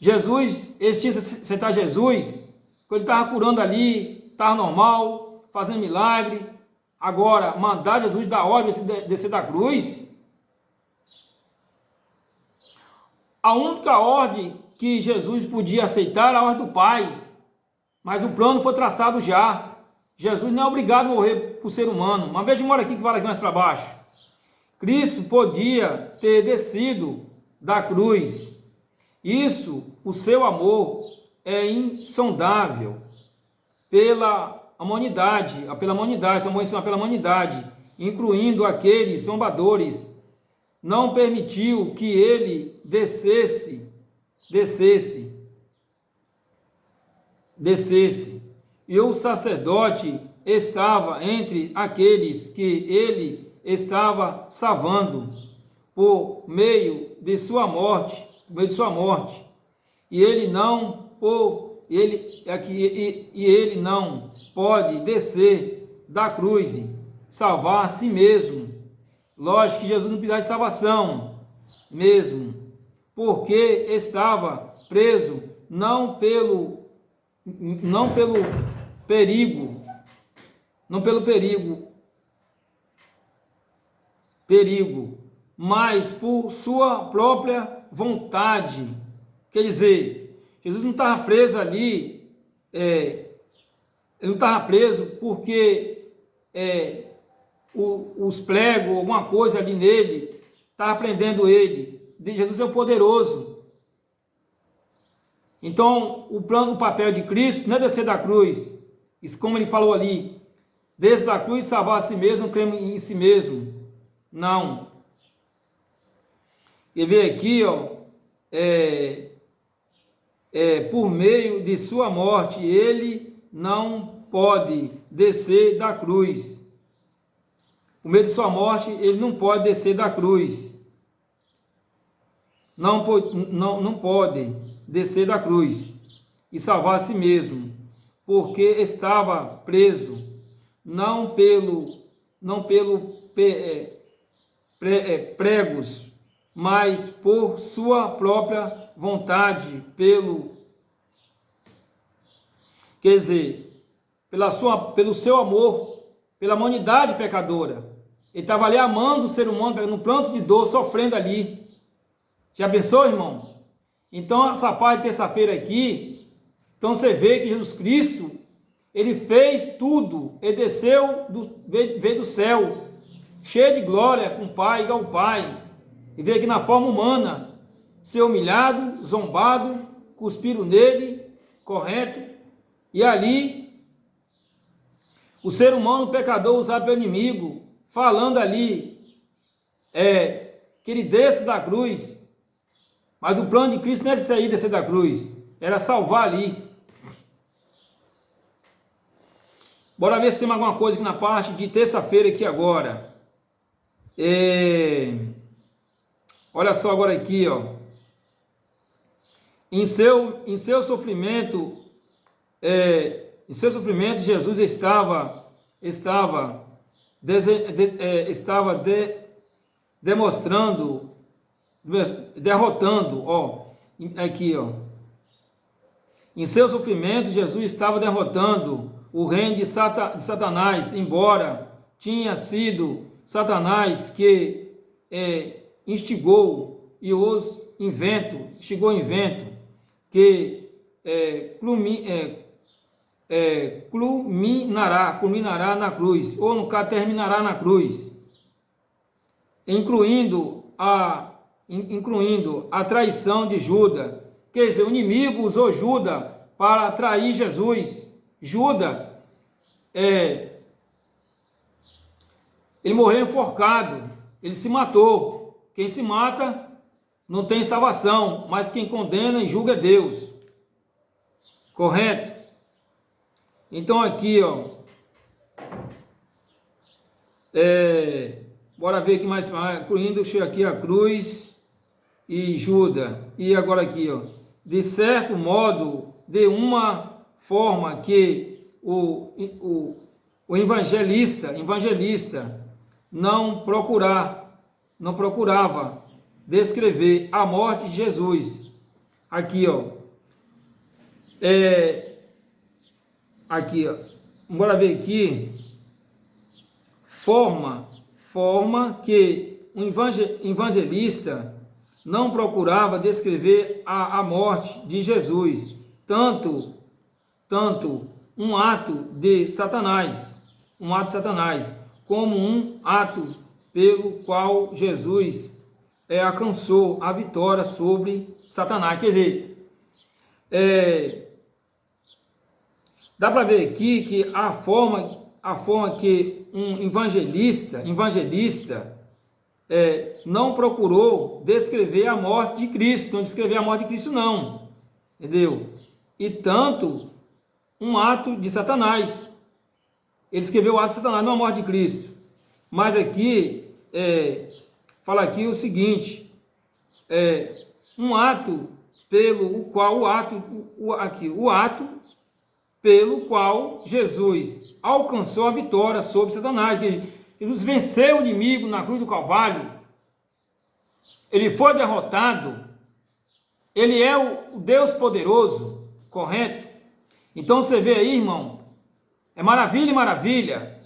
Jesus, eles tinham que aceitar Jesus, quando ele estava curando ali, estava normal, fazendo milagre. Agora, mandar Jesus dar ordem de descer da cruz, a única ordem que Jesus podia aceitar era a ordem do Pai, mas o plano foi traçado já. Jesus não é obrigado a morrer por ser humano. Mas veja uma hora aqui que fala aqui mais para baixo. Cristo podia ter descido da cruz. Isso, o seu amor é insondável pela humanidade, pela humanidade, incluindo aqueles zombadores. Não permitiu que ele descesse. E o sacerdote estava entre aqueles que ele estava salvando por meio de sua morte, e ele não pode descer da cruz, salvar a si mesmo. Lógico que Jesus não precisava de salvação mesmo, porque estava preso não pelo perigo, mas por sua própria vontade. Quer dizer, Jesus não estava preso ali, ele não estava preso porque os pregos, alguma coisa ali nele, estava prendendo ele. Jesus é o poderoso. Então, o papel de Cristo não é descer da cruz, isso como ele falou ali, descer da cruz, salvar a si mesmo, crer em si mesmo. Não. E vê aqui, ó, por meio de sua morte, ele não pode descer da cruz. Por meio de sua morte, ele não pode descer da cruz. Não pode descer da cruz e salvar a si mesmo, porque estava preso, não pelo pregos, mas por sua própria vontade, quer dizer, pelo seu amor, pela humanidade pecadora. Ele estava ali amando o ser humano, no pranto de dor, sofrendo ali. Já pensou, irmão? Então, essa parte de terça-feira aqui, então você vê que Jesus Cristo, ele fez tudo, ele veio do céu, cheio de glória, com o Pai, igual ao Pai, e veio aqui na forma humana, ser humilhado, zombado, cuspiram nele, correto, e ali, o ser humano pecador usado pelo inimigo, falando ali, que ele desce da cruz, mas o plano de Cristo não era sair, descer da cruz, era salvar ali. Bora ver se tem alguma coisa aqui na parte de terça-feira aqui agora. Olha só agora aqui, ó. Em seu sofrimento, Jesus estava derrotando, ó, aqui, ó. Em seu sofrimento, Jesus estava derrotando o reino de Satanás, embora tinha sido Satanás que instigou o invento, que culminará na cruz, ou no caso terminará na cruz, incluindo a traição de Judas. Quer dizer, o inimigo usou Judas para trair Jesus. Judas Ele morreu enforcado, ele se matou. Quem se mata não tem salvação, mas quem condena e julga é Deus. Correto? Então aqui, ó, bora ver aqui mais, incluindo aqui a cruz e Judas. E agora aqui, ó, de certo modo, de uma forma que o evangelista não procurava descrever a morte de Jesus. Aqui, ó, aqui, ó, bora ver aqui, forma que o evangelista não procurava descrever a morte de Jesus, tanto um ato de Satanás, como um ato pelo qual Jesus alcançou a vitória sobre Satanás. Quer dizer, dá para ver aqui que a forma que um evangelista não procurou descrever a morte de Cristo, não descrever a morte de Cristo não, entendeu? E tanto um ato de Satanás, ele escreveu o ato de Satanás, não a morte de Cristo. Mas aqui, fala aqui o seguinte, um ato pelo qual, o ato pelo qual Jesus alcançou a vitória sobre Satanás. Jesus venceu o inimigo na cruz do Calvário, ele foi derrotado, ele é o Deus poderoso, correto? Então você vê aí, irmão, é maravilha e maravilha.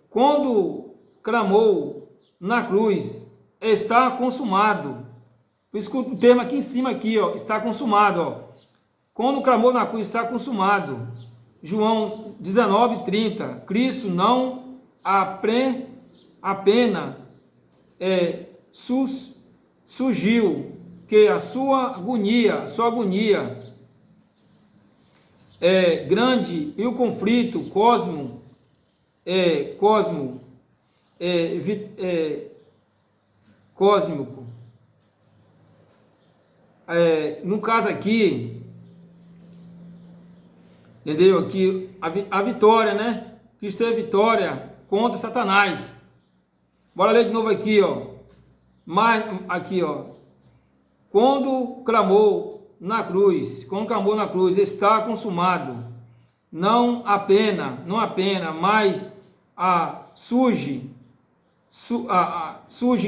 Quando clamou na cruz, está consumado. Por isso que o termo aqui em cima, aqui, ó, está consumado. Ó. Quando clamou na cruz, está consumado. João 19:30. Cristo não apenas surgiu que a sua agonia grande e o conflito cósmico no caso aqui, entendeu? Aqui a vitória, né? Cristo teve vitória contra Satanás. Bora ler de novo aqui, ó. Mas aqui, ó. Quando clamou na cruz, está consumado. Não apenas, mas surge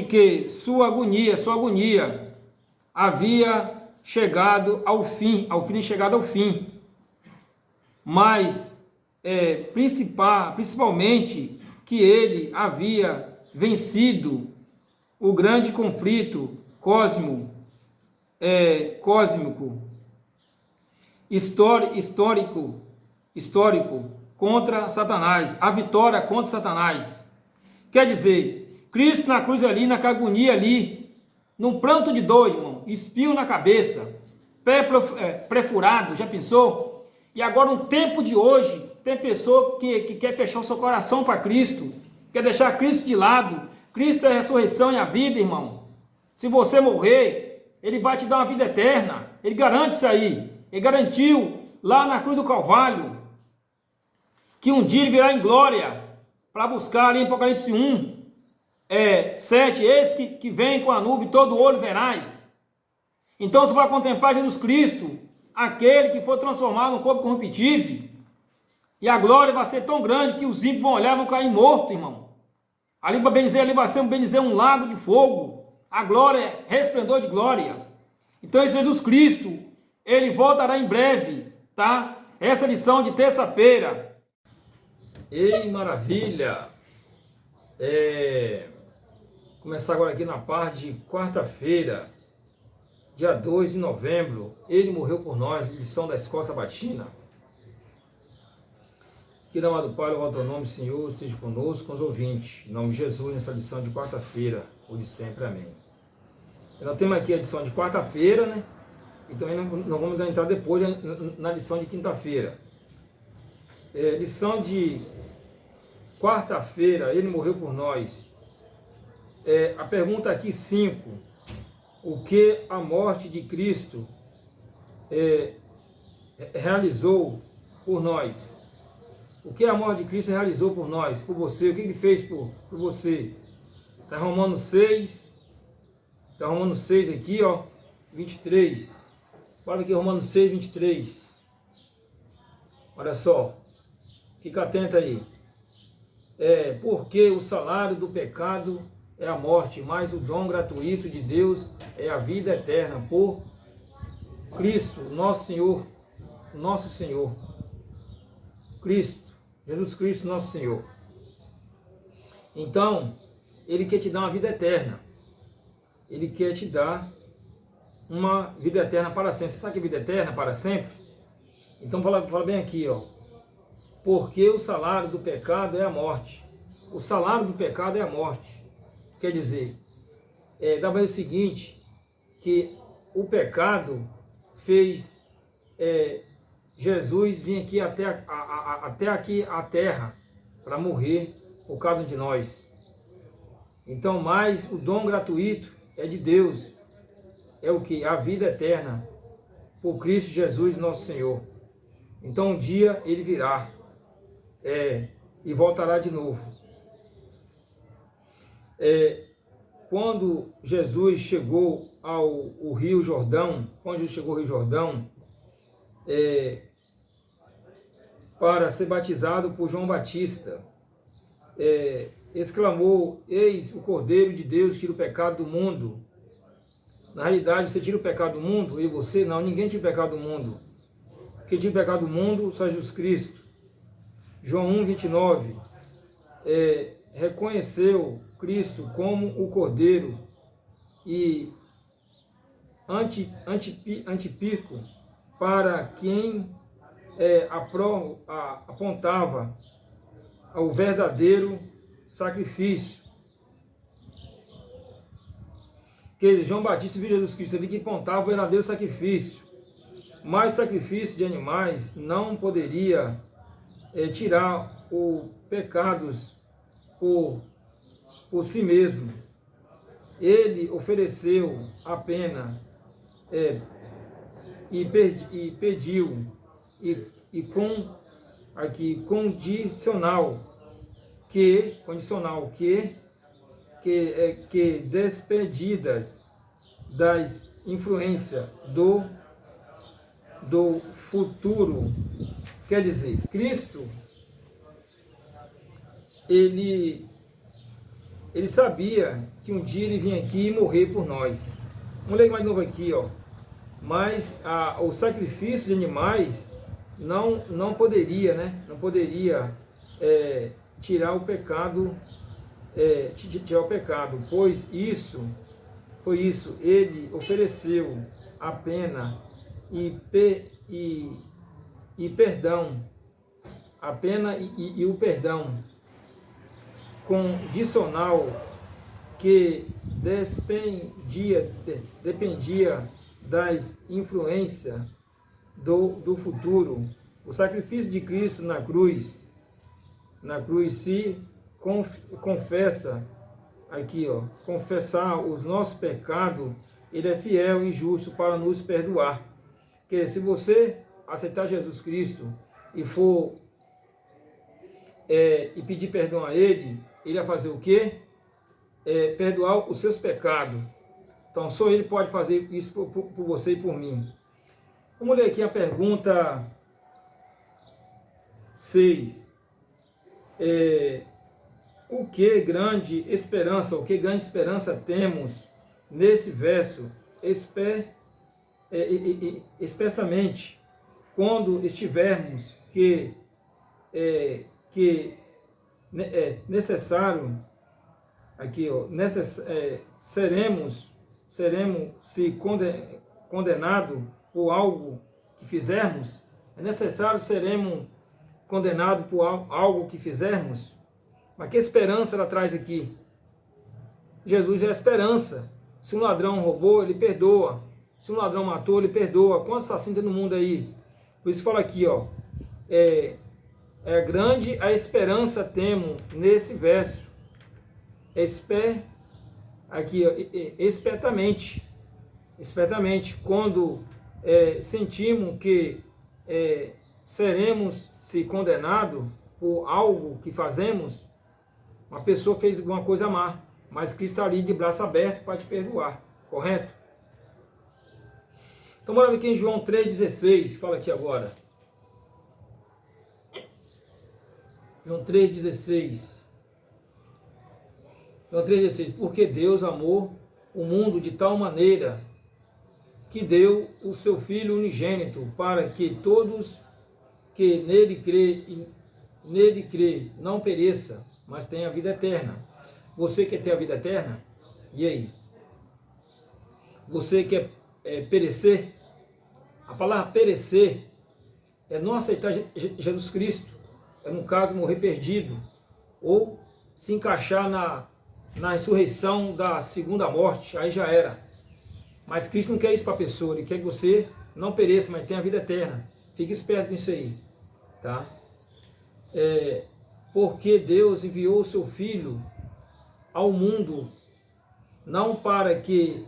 que sua agonia havia chegado ao fim, mas principalmente que ele havia vencido o grande conflito cósmico histórico contra Satanás, a vitória contra Satanás. Quer dizer, Cristo na cruz ali, naquela agonia ali, num pranto de dor, irmão, espinho na cabeça, pé perfurado, já pensou? E agora no tempo de hoje, tem pessoa que quer fechar o seu coração para Cristo, quer deixar Cristo de lado. Cristo é a ressurreição e a vida, irmão. Se você morrer, Ele vai te dar uma vida eterna, Ele garante isso aí, Ele garantiu lá na cruz do Calvário, que um dia Ele virá em glória, para buscar ali em Apocalipse 7, esse que vem com a nuvem, todo olho verás. Então você vai contemplar Jesus Cristo, aquele que foi transformado num corpo corruptível, e a glória vai ser tão grande que os ímpios vão olhar e vão cair mortos, irmão. Ali para bendizer, ali vai ser um lago de fogo. A glória é resplendor de glória. Então esse Jesus Cristo, Ele voltará em breve, tá? Essa lição de terça-feira. Ei, maravilha! Começar agora aqui na parte de quarta-feira, dia 2 de novembro. Ele morreu por nós, lição da Escola Sabatina. Que o amado Pai, louvado ao nome do Senhor, esteja conosco, com os ouvintes. Em nome de Jesus, nessa lição de quarta-feira, ou de sempre, amém. Nós temos aqui a lição de quarta-feira, né? E também não vamos entrar depois na lição de quinta-feira. Lição de quarta-feira ele morreu por nós. A pergunta aqui 5, o que a morte de Cristo realizou por nós? O que a morte de Cristo realizou por nós, por você? O que ele fez por você? Está Romanos 6, está Romanos 6 aqui, ó, 23. Olha aqui Romanos 6, 23. Olha só, fica atento aí. Porque o salário do pecado é a morte, mas o dom gratuito de Deus é a vida eterna por Cristo, nosso Senhor. Cristo, Jesus Cristo, nosso Senhor. Então, Ele quer te dar uma vida eterna. Ele quer te dar uma vida eterna para sempre. Você sabe que é vida eterna para sempre? Então, fala bem aqui, ó. Porque o salário do pecado é a morte. O salário do pecado é a morte. Quer dizer, dá para ver o seguinte, que o pecado fez Jesus vir aqui até aqui a terra para morrer por causa de nós. Então, mas o dom gratuito é de Deus. É o que? A vida eterna por Cristo Jesus, nosso Senhor. Então, um dia Ele virá e voltará de novo. Quando Jesus chegou ao Rio Jordão, para ser batizado por João Batista, exclamou: eis o Cordeiro de Deus que tira o pecado do mundo. Na realidade, você tira o pecado do mundo? E você? Não, ninguém tira o pecado do mundo. Quem tira o pecado do mundo só Jesus Cristo. João 1, 29, reconheceu Cristo como o Cordeiro e antípico para quem apontava ao verdadeiro sacrifício. Que João Batista viu Jesus Cristo ali que apontava o verdadeiro sacrifício. Mas sacrifício de animais não poderia tirar os pecados por si mesmo. Ele ofereceu a pena e pediu condicional que despedidas das influências do futuro. Quer dizer, Cristo ele sabia que um dia ele vinha aqui morrer por nós. Vamos ler mais de novo aqui, ó. Mas o sacrifício de animais não poderia, né? Não poderia tirar o pecado, pois isso ele ofereceu a pena e perdão, a pena e o perdão condicional que dependia das influências do futuro. O sacrifício de Cristo na cruz se confessa aqui, ó, confessar os nossos pecados, Ele é fiel e justo para nos perdoar. Que se você aceitar Jesus Cristo e for e pedir perdão a Ele, Ele vai fazer o quê? Perdoar os seus pecados. Então só Ele pode fazer isso por você e por mim. Vamos ler aqui a pergunta 6. O que grande esperança temos nesse verso, especialmente quando estivermos necessário aqui, ó, seremos se condenados por algo que fizermos. É necessário seremos condenados por algo que fizermos. Mas que esperança ela traz aqui? Jesus é a esperança. Se um ladrão roubou, ele perdoa. Se um ladrão matou, ele perdoa. Quantos assassinos tem no mundo aí? Por isso fala aqui, ó, É grande a esperança temo nesse verso. Aqui, ó, espertamente, quando sentimos que seremos se condenados por algo que fazemos, uma pessoa fez alguma coisa má, mas Cristo está ali de braço aberto para te perdoar, correto? Então, bora ver aqui em João 3,16, fala aqui agora. João 3,16. João 3,16. Porque Deus amou o mundo de tal maneira que deu o seu Filho unigênito, para que todos que nele crê não pereça, mas tenha a vida eterna. Você quer ter a vida eterna? E aí? Você quer perecer? A palavra perecer é não aceitar Jesus Cristo, é no caso morrer perdido, ou se encaixar na ressurreição da segunda morte, aí já era. Mas Cristo não quer isso para a pessoa, Ele quer que você não pereça, mas tenha a vida eterna. Fique esperto com isso aí, tá? Porque Deus enviou o seu Filho ao mundo, não para que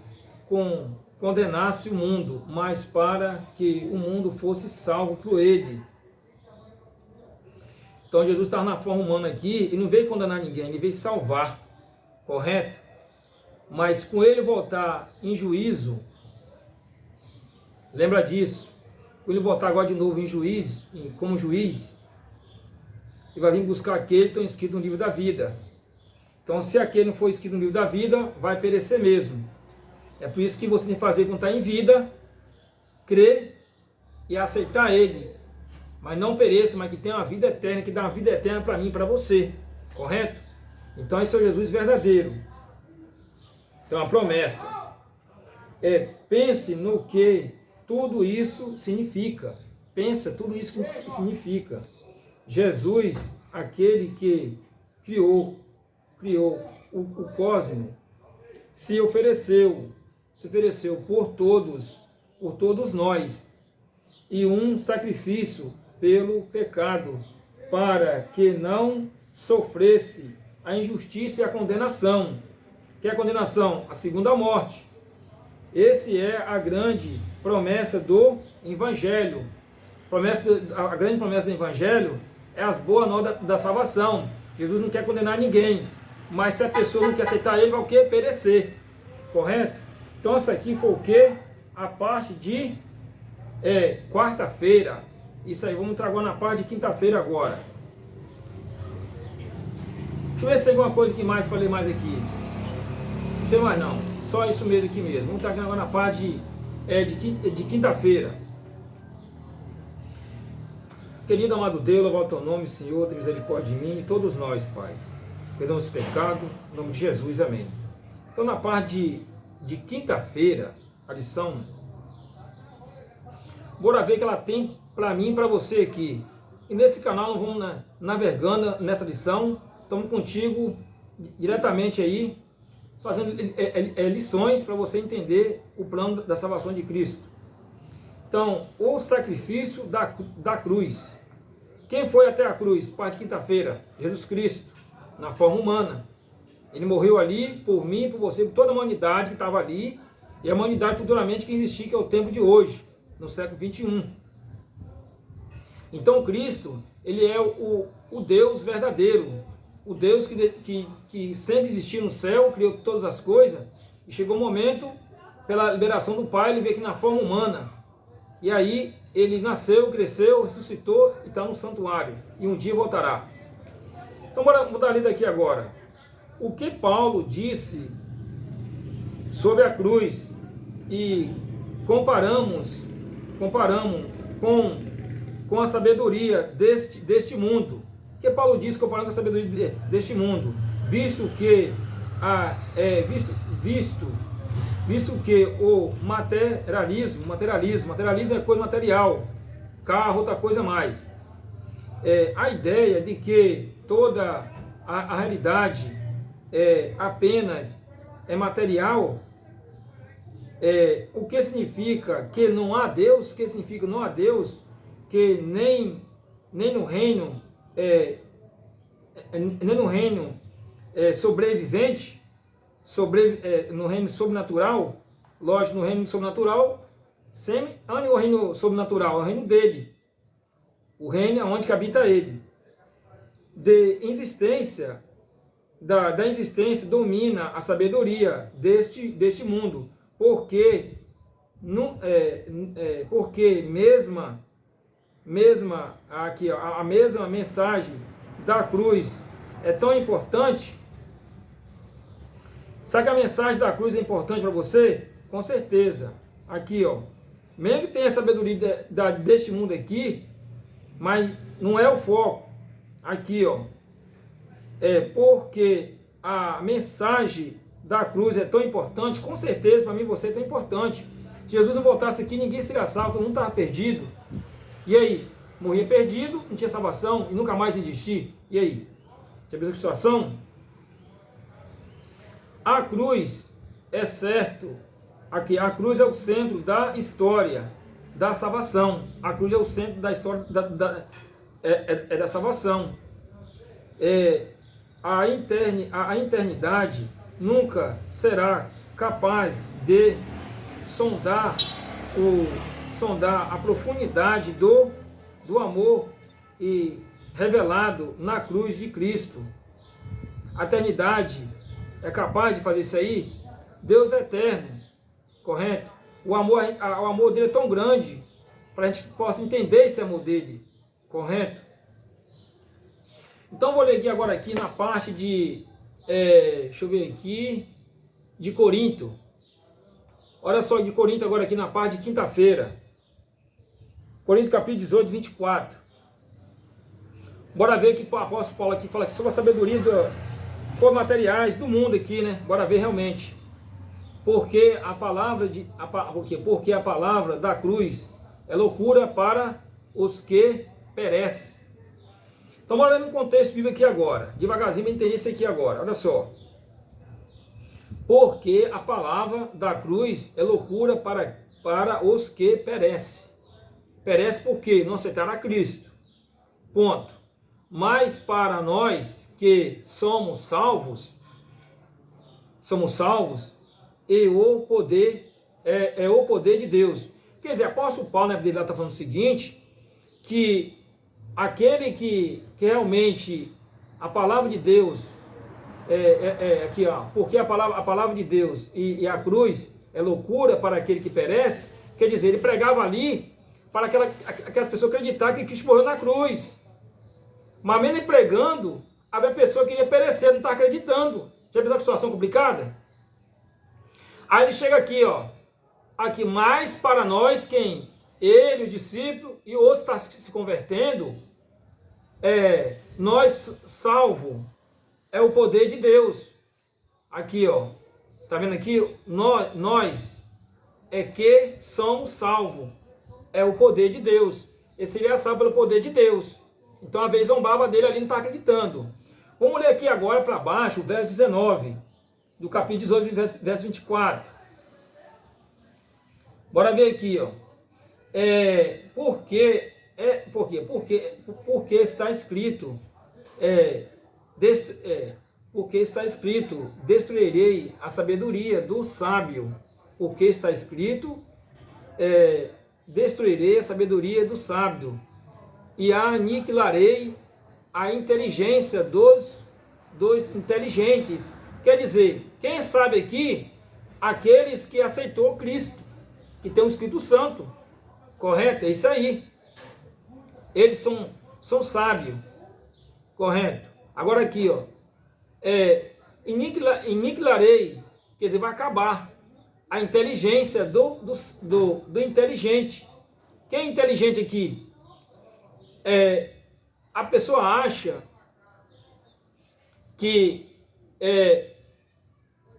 condenasse o mundo, mas para que o mundo fosse salvo por Ele. Então Jesus estava na forma humana aqui e não veio condenar ninguém, Ele veio salvar, correto? Mas com Ele voltar em juízo, lembra disso, com Ele voltar agora de novo em juízo, como juiz, Ele vai vir buscar aquele que estão inscritos no livro da vida. Então se aquele não for inscrito no livro da vida, vai perecer mesmo. É por isso que você tem que fazer quando está em vida, crer e aceitar Ele, mas não pereça, mas que tenha uma vida eterna, que dá uma vida eterna para mim e para você, correto? Então esse é o Jesus verdadeiro. Então a promessa pense no que tudo isso significa. Pensa tudo isso que significa. Jesus, aquele que criou o cosmos, se ofereceu por todos nós, e um sacrifício pelo pecado, para que não sofresse a injustiça e a condenação. Que é a condenação? A segunda morte. Esse é a grande promessa do Evangelho. A grande promessa do Evangelho é as boas novas da salvação. Jesus não quer condenar ninguém, mas se a pessoa não quer aceitar Ele, vai o quê? Perecer. Correto? Então isso aqui foi o quê? A parte de quarta-feira. Isso aí, vamos entrar agora na parte de quinta-feira agora. Deixa eu ver se tem alguma coisa que mais para ler mais aqui. Não tem mais não. Só isso mesmo aqui mesmo. Vamos entrar agora na parte de quinta-feira. Querido amado Deus, louva o teu nome, Senhor, tem misericórdia de mim e todos nós, Pai. Perdão os pecados, em nome de Jesus, amém. Então na parte de quinta-feira, a lição, bora ver que ela tem para mim e para você aqui. E nesse canal nós vamos navegando nessa lição, estamos contigo diretamente aí, fazendo lições para você entender o plano da salvação de Cristo. Então, o sacrifício da cruz. Quem foi até a cruz? Parte de quinta-feira, Jesus Cristo, na forma humana. Ele morreu ali por mim, por você, por toda a humanidade que estava ali, e a humanidade futuramente que existir, que é o tempo de hoje, no século 21. Então Cristo, Ele é o Deus verdadeiro, o Deus que sempre existiu no céu, criou todas as coisas, e chegou o momento, pela liberação do Pai, Ele veio aqui na forma humana, e aí Ele nasceu, cresceu, ressuscitou e está no santuário, e um dia voltará. Então bora mudar a lida aqui agora. O que Paulo disse sobre a cruz e comparamos com a sabedoria deste mundo. O que Paulo disse comparando com a sabedoria deste mundo? Visto que o materialismo é coisa material, carro, outra coisa mais. A ideia de que toda a realidade apenas é material, o que significa que não há Deus, que significa não há Deus, que nem no reino não é no reino sobrevivente, no reino sobrenatural. Lógico, no reino sobrenatural, sempre onde é o reino sobrenatural? É o reino dele. O reino é onde habita ele. Da existência domina a sabedoria deste mundo, porque aqui, ó, a mesma mensagem da cruz é tão importante. Sabe que a mensagem da cruz é importante para você? Com certeza. Aqui, ó, mesmo que tenha a sabedoria deste mundo aqui, mas não é o foco. Aqui, ó, porque a mensagem da cruz é tão importante. Com certeza, para mim, você é tão importante. Se Jesus não voltasse aqui, ninguém seria salvo, todo mundo estava perdido. E aí? Morria perdido, não tinha salvação e nunca mais existir. E aí? Já viu essa situação? A cruz é certo. Aqui, a cruz é o centro da história da salvação. A cruz é o centro da história da salvação. A eternidade nunca será capaz de sondar a profundidade do amor e revelado na cruz de Cristo. A eternidade é capaz de fazer isso aí? Deus é eterno, correto? O amor dele é tão grande para a gente possa entender esse amor dele, correto? Então vou ler agora aqui na parte de, deixa eu ver aqui, de Corinto. Olha só, de Corinto agora aqui na parte de quinta-feira. Corinto capítulo 18, 24. Bora ver que o apóstolo Paulo aqui fala aqui sobre a sabedoria por materiais do mundo aqui, né? Bora ver realmente. Porque a palavra da cruz é loucura para os que perecem. Então bora ver no contexto bíblico aqui agora. Devagarzinho para entender isso aqui agora. Olha só. Porque a palavra da cruz é loucura para os que perecem. Perece porque não aceitaram a Cristo. Ponto. Mas para nós que somos salvos, e o poder é o poder de Deus. Quer dizer, o apóstolo Paulo, né, está falando o seguinte, que aquele que realmente a palavra de Deus aqui, ó, porque a palavra de Deus e a cruz é loucura para aquele que perece, quer dizer, ele pregava ali para aquelas pessoas acreditarem que Cristo morreu na cruz. Mas mesmo ele pregando, havia pessoa que iria perecer, não está acreditando. Já pensou que situação complicada? Aí ele chega aqui, ó, aqui mais para nós, quem? Ele, o discípulo, e o outro está se convertendo, nós salvo, é o poder de Deus. Aqui, ó, tá vendo aqui? Nós é que somos salvos, é o poder de Deus. Esse seria salvo pelo poder de Deus. Então a vez zombava dele ali, não está acreditando. Vamos ler aqui agora para baixo, o verso 19, do capítulo 18, verso 24. Bora ver aqui, ó. Porque está escrito, porque está escrito, destruirei a sabedoria do sábio. Porque está escrito, destruirei a sabedoria do sábio e aniquilarei a inteligência dos inteligentes. Quer dizer, quem sabe aqui, aqueles que aceitou Cristo, que tem o Espírito Santo, correto? É isso aí. Eles são sábios, correto? Agora aqui, ó, aniquilarei, quer dizer, vai acabar a inteligência do inteligente. Quem é inteligente aqui? A pessoa acha que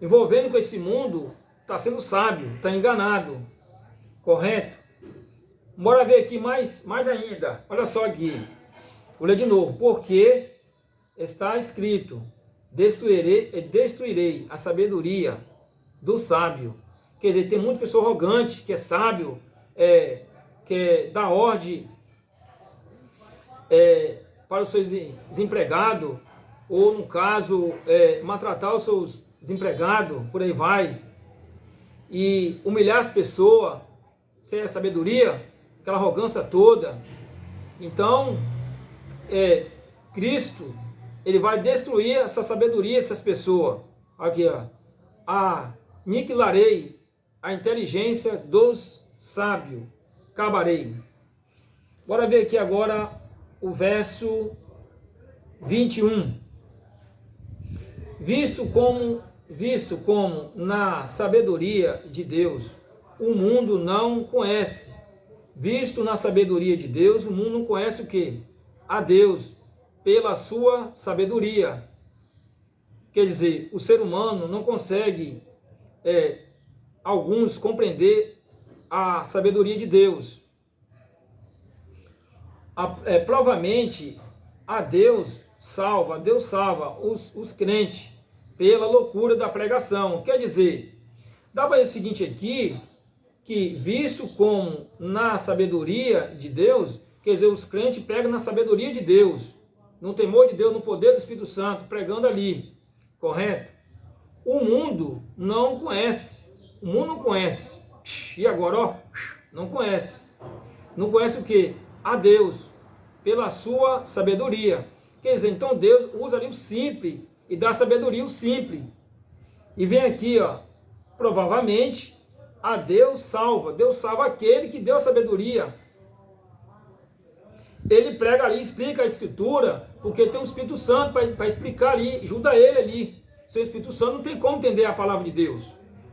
envolvendo com esse mundo está sendo sábio, está enganado, correto? Bora ver aqui mais ainda. Olha só aqui, vou ler de novo. Porque está escrito, destruirei a sabedoria do sábio. Quer dizer, tem muita pessoa arrogante que é sábio, que é da ordem para os seus desempregados, ou no caso, maltratar os seus desempregados, por aí vai, e humilhar as pessoas, sem a sabedoria, aquela arrogância toda. Então, Cristo, ele vai destruir essa sabedoria, essas pessoas. Aqui, ó. Aniquilarei a inteligência dos sábios, acabarei. Bora ver aqui agora o verso 21. Visto como na sabedoria de Deus o mundo não conhece. Visto na sabedoria de Deus, o mundo não conhece o quê? A Deus, pela sua sabedoria. Quer dizer, o ser humano não consegue, alguns, compreender a sabedoria de Deus. Provavelmente, Deus salva os crentes pela loucura da pregação. Quer dizer, dá para dizer o seguinte aqui, que visto como na sabedoria de Deus, quer dizer, os crentes pregam na sabedoria de Deus, no temor de Deus, no poder do Espírito Santo, pregando ali, correto? O mundo não conhece, o mundo não conhece, e agora, ó, não conhece o que? A Deus, pela sua sabedoria. Quer dizer, então Deus usa ali o simples, e dá sabedoria o simples, e vem aqui, ó, provavelmente, Deus salva aquele que deu sabedoria. Ele prega ali, explica a Escritura, porque tem o Espírito Santo para explicar ali, ajuda ele ali. Sem o Espírito Santo não tem como entender a palavra de Deus,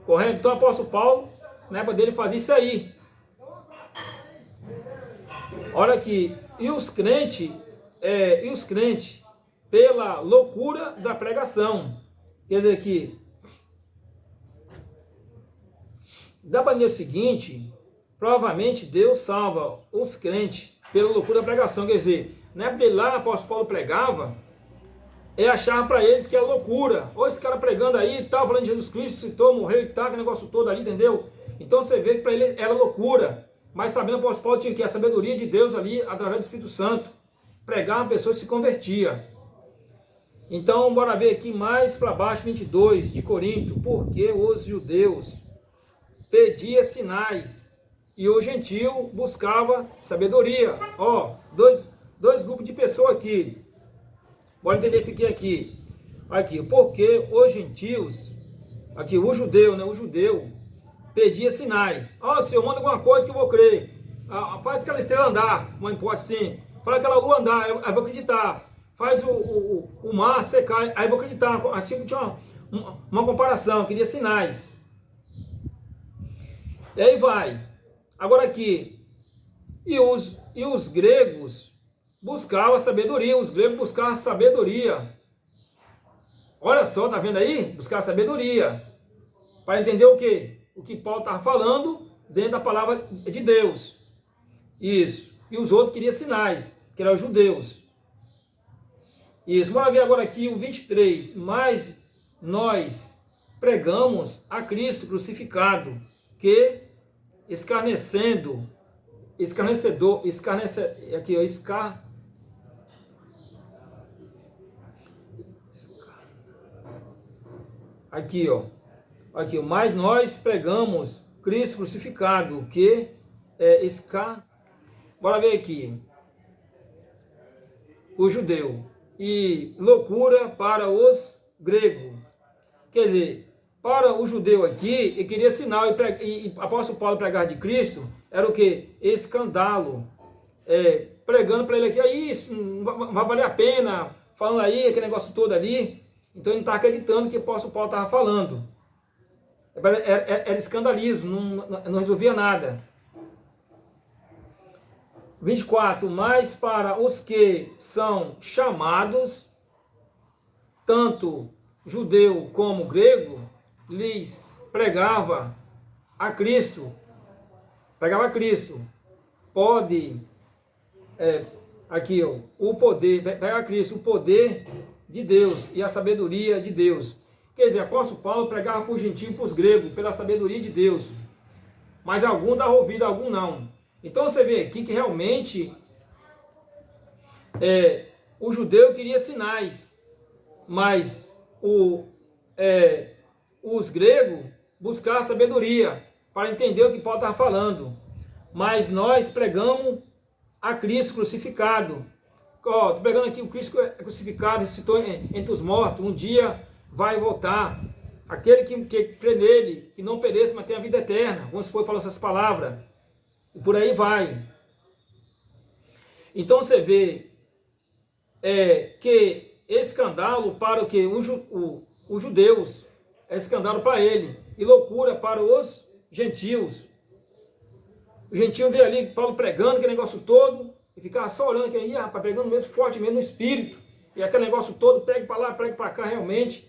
correto? Então o apóstolo Paulo, na época dele, fazia isso aí. Olha aqui, e os crentes, pela loucura da pregação. Quer dizer que dá para dizer o seguinte, provavelmente Deus salva os crentes pela loucura da pregação. Quer dizer, na época dele lá, o apóstolo Paulo pregava, achava para eles que é loucura. Ou esse cara pregando aí, tal, falando de Jesus Cristo, citou, morreu e tal, aquele negócio todo ali, entendeu? Então você vê que para ele era loucura. Mas sabendo o apóstolo Paulo tinha que a sabedoria de Deus ali, através do Espírito Santo, pregar, uma pessoa se convertia. Então, bora ver aqui mais para baixo, 22 de Corinto. Porque os judeus pedia sinais e o gentil buscava sabedoria. Ó, dois grupos de pessoas aqui. Bora entender isso aqui. Aqui, porque os gentios, aqui o judeu, né? O judeu pedia sinais. Ó, Senhor, manda alguma coisa que eu vou crer. Faz aquela estrela andar, uma hipótese assim. Faz aquela lua andar, aí eu vou acreditar. Faz o mar secar, aí eu vou acreditar. Assim tinha uma comparação, queria sinais. E aí vai. Agora aqui, e os gregos buscavam sabedoria, os gregos buscavam sabedoria. Olha só, tá vendo aí? Buscar sabedoria. Para entender o quê? O que Paulo estava falando dentro da palavra de Deus. Isso. E os outros queriam sinais, que eram os judeus. Isso. Vamos ver agora aqui o 23. Mas nós pregamos a Cristo crucificado, que Aqui, mas nós pregamos Cristo crucificado, que bora ver aqui, o judeu, e loucura para os gregos. Quer dizer, para o judeu aqui, ele queria sinal, e apóstolo Paulo pregar de Cristo, era o que? Escândalo. Pregando para ele aqui, aí isso não vai valer a pena, falando aí, aquele negócio todo ali. Então ele não está acreditando que o apóstolo Paulo estava falando. Era escandalismo, não resolvia nada. 24. Mas para os que são chamados, tanto judeu como grego, lhes pregava Cristo. Pode, o poder, pregar Cristo, o poder de Deus e a sabedoria de Deus. Quer dizer, o apóstolo Paulo pregava para os gentios e para os gregos, pela sabedoria de Deus. Mas algum dava ouvido, algum não. Então você vê aqui que realmente o judeu queria sinais, mas os gregos buscaram sabedoria para entender o que Paulo estava falando. Mas nós pregamos a Cristo crucificado. Estou pegando aqui o Cristo crucificado, ressuscitou entre os mortos, um dia vai voltar. Aquele que crê nele, que não pereça, mas tenha a vida eterna. Vamos supor, falou essas palavras. E por aí vai. Então você vê que escândalo para o que? Os judeus. É escândalo para ele. E loucura para os gentios. O gentio vê ali Paulo pregando aquele negócio todo. E ficava só olhando aquele, rapaz, pregando mesmo forte, mesmo no espírito. E aquele negócio todo, pregue para lá, pregue para cá, realmente.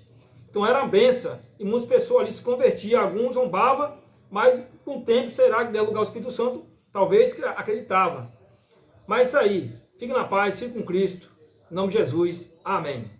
Então era uma benção. E muitas pessoas ali se convertiam. Alguns zombavam, mas com o tempo, será que deu lugar ao Espírito Santo? Talvez acreditava. Mas isso aí. Fique na paz, fique com Cristo. Em nome de Jesus. Amém.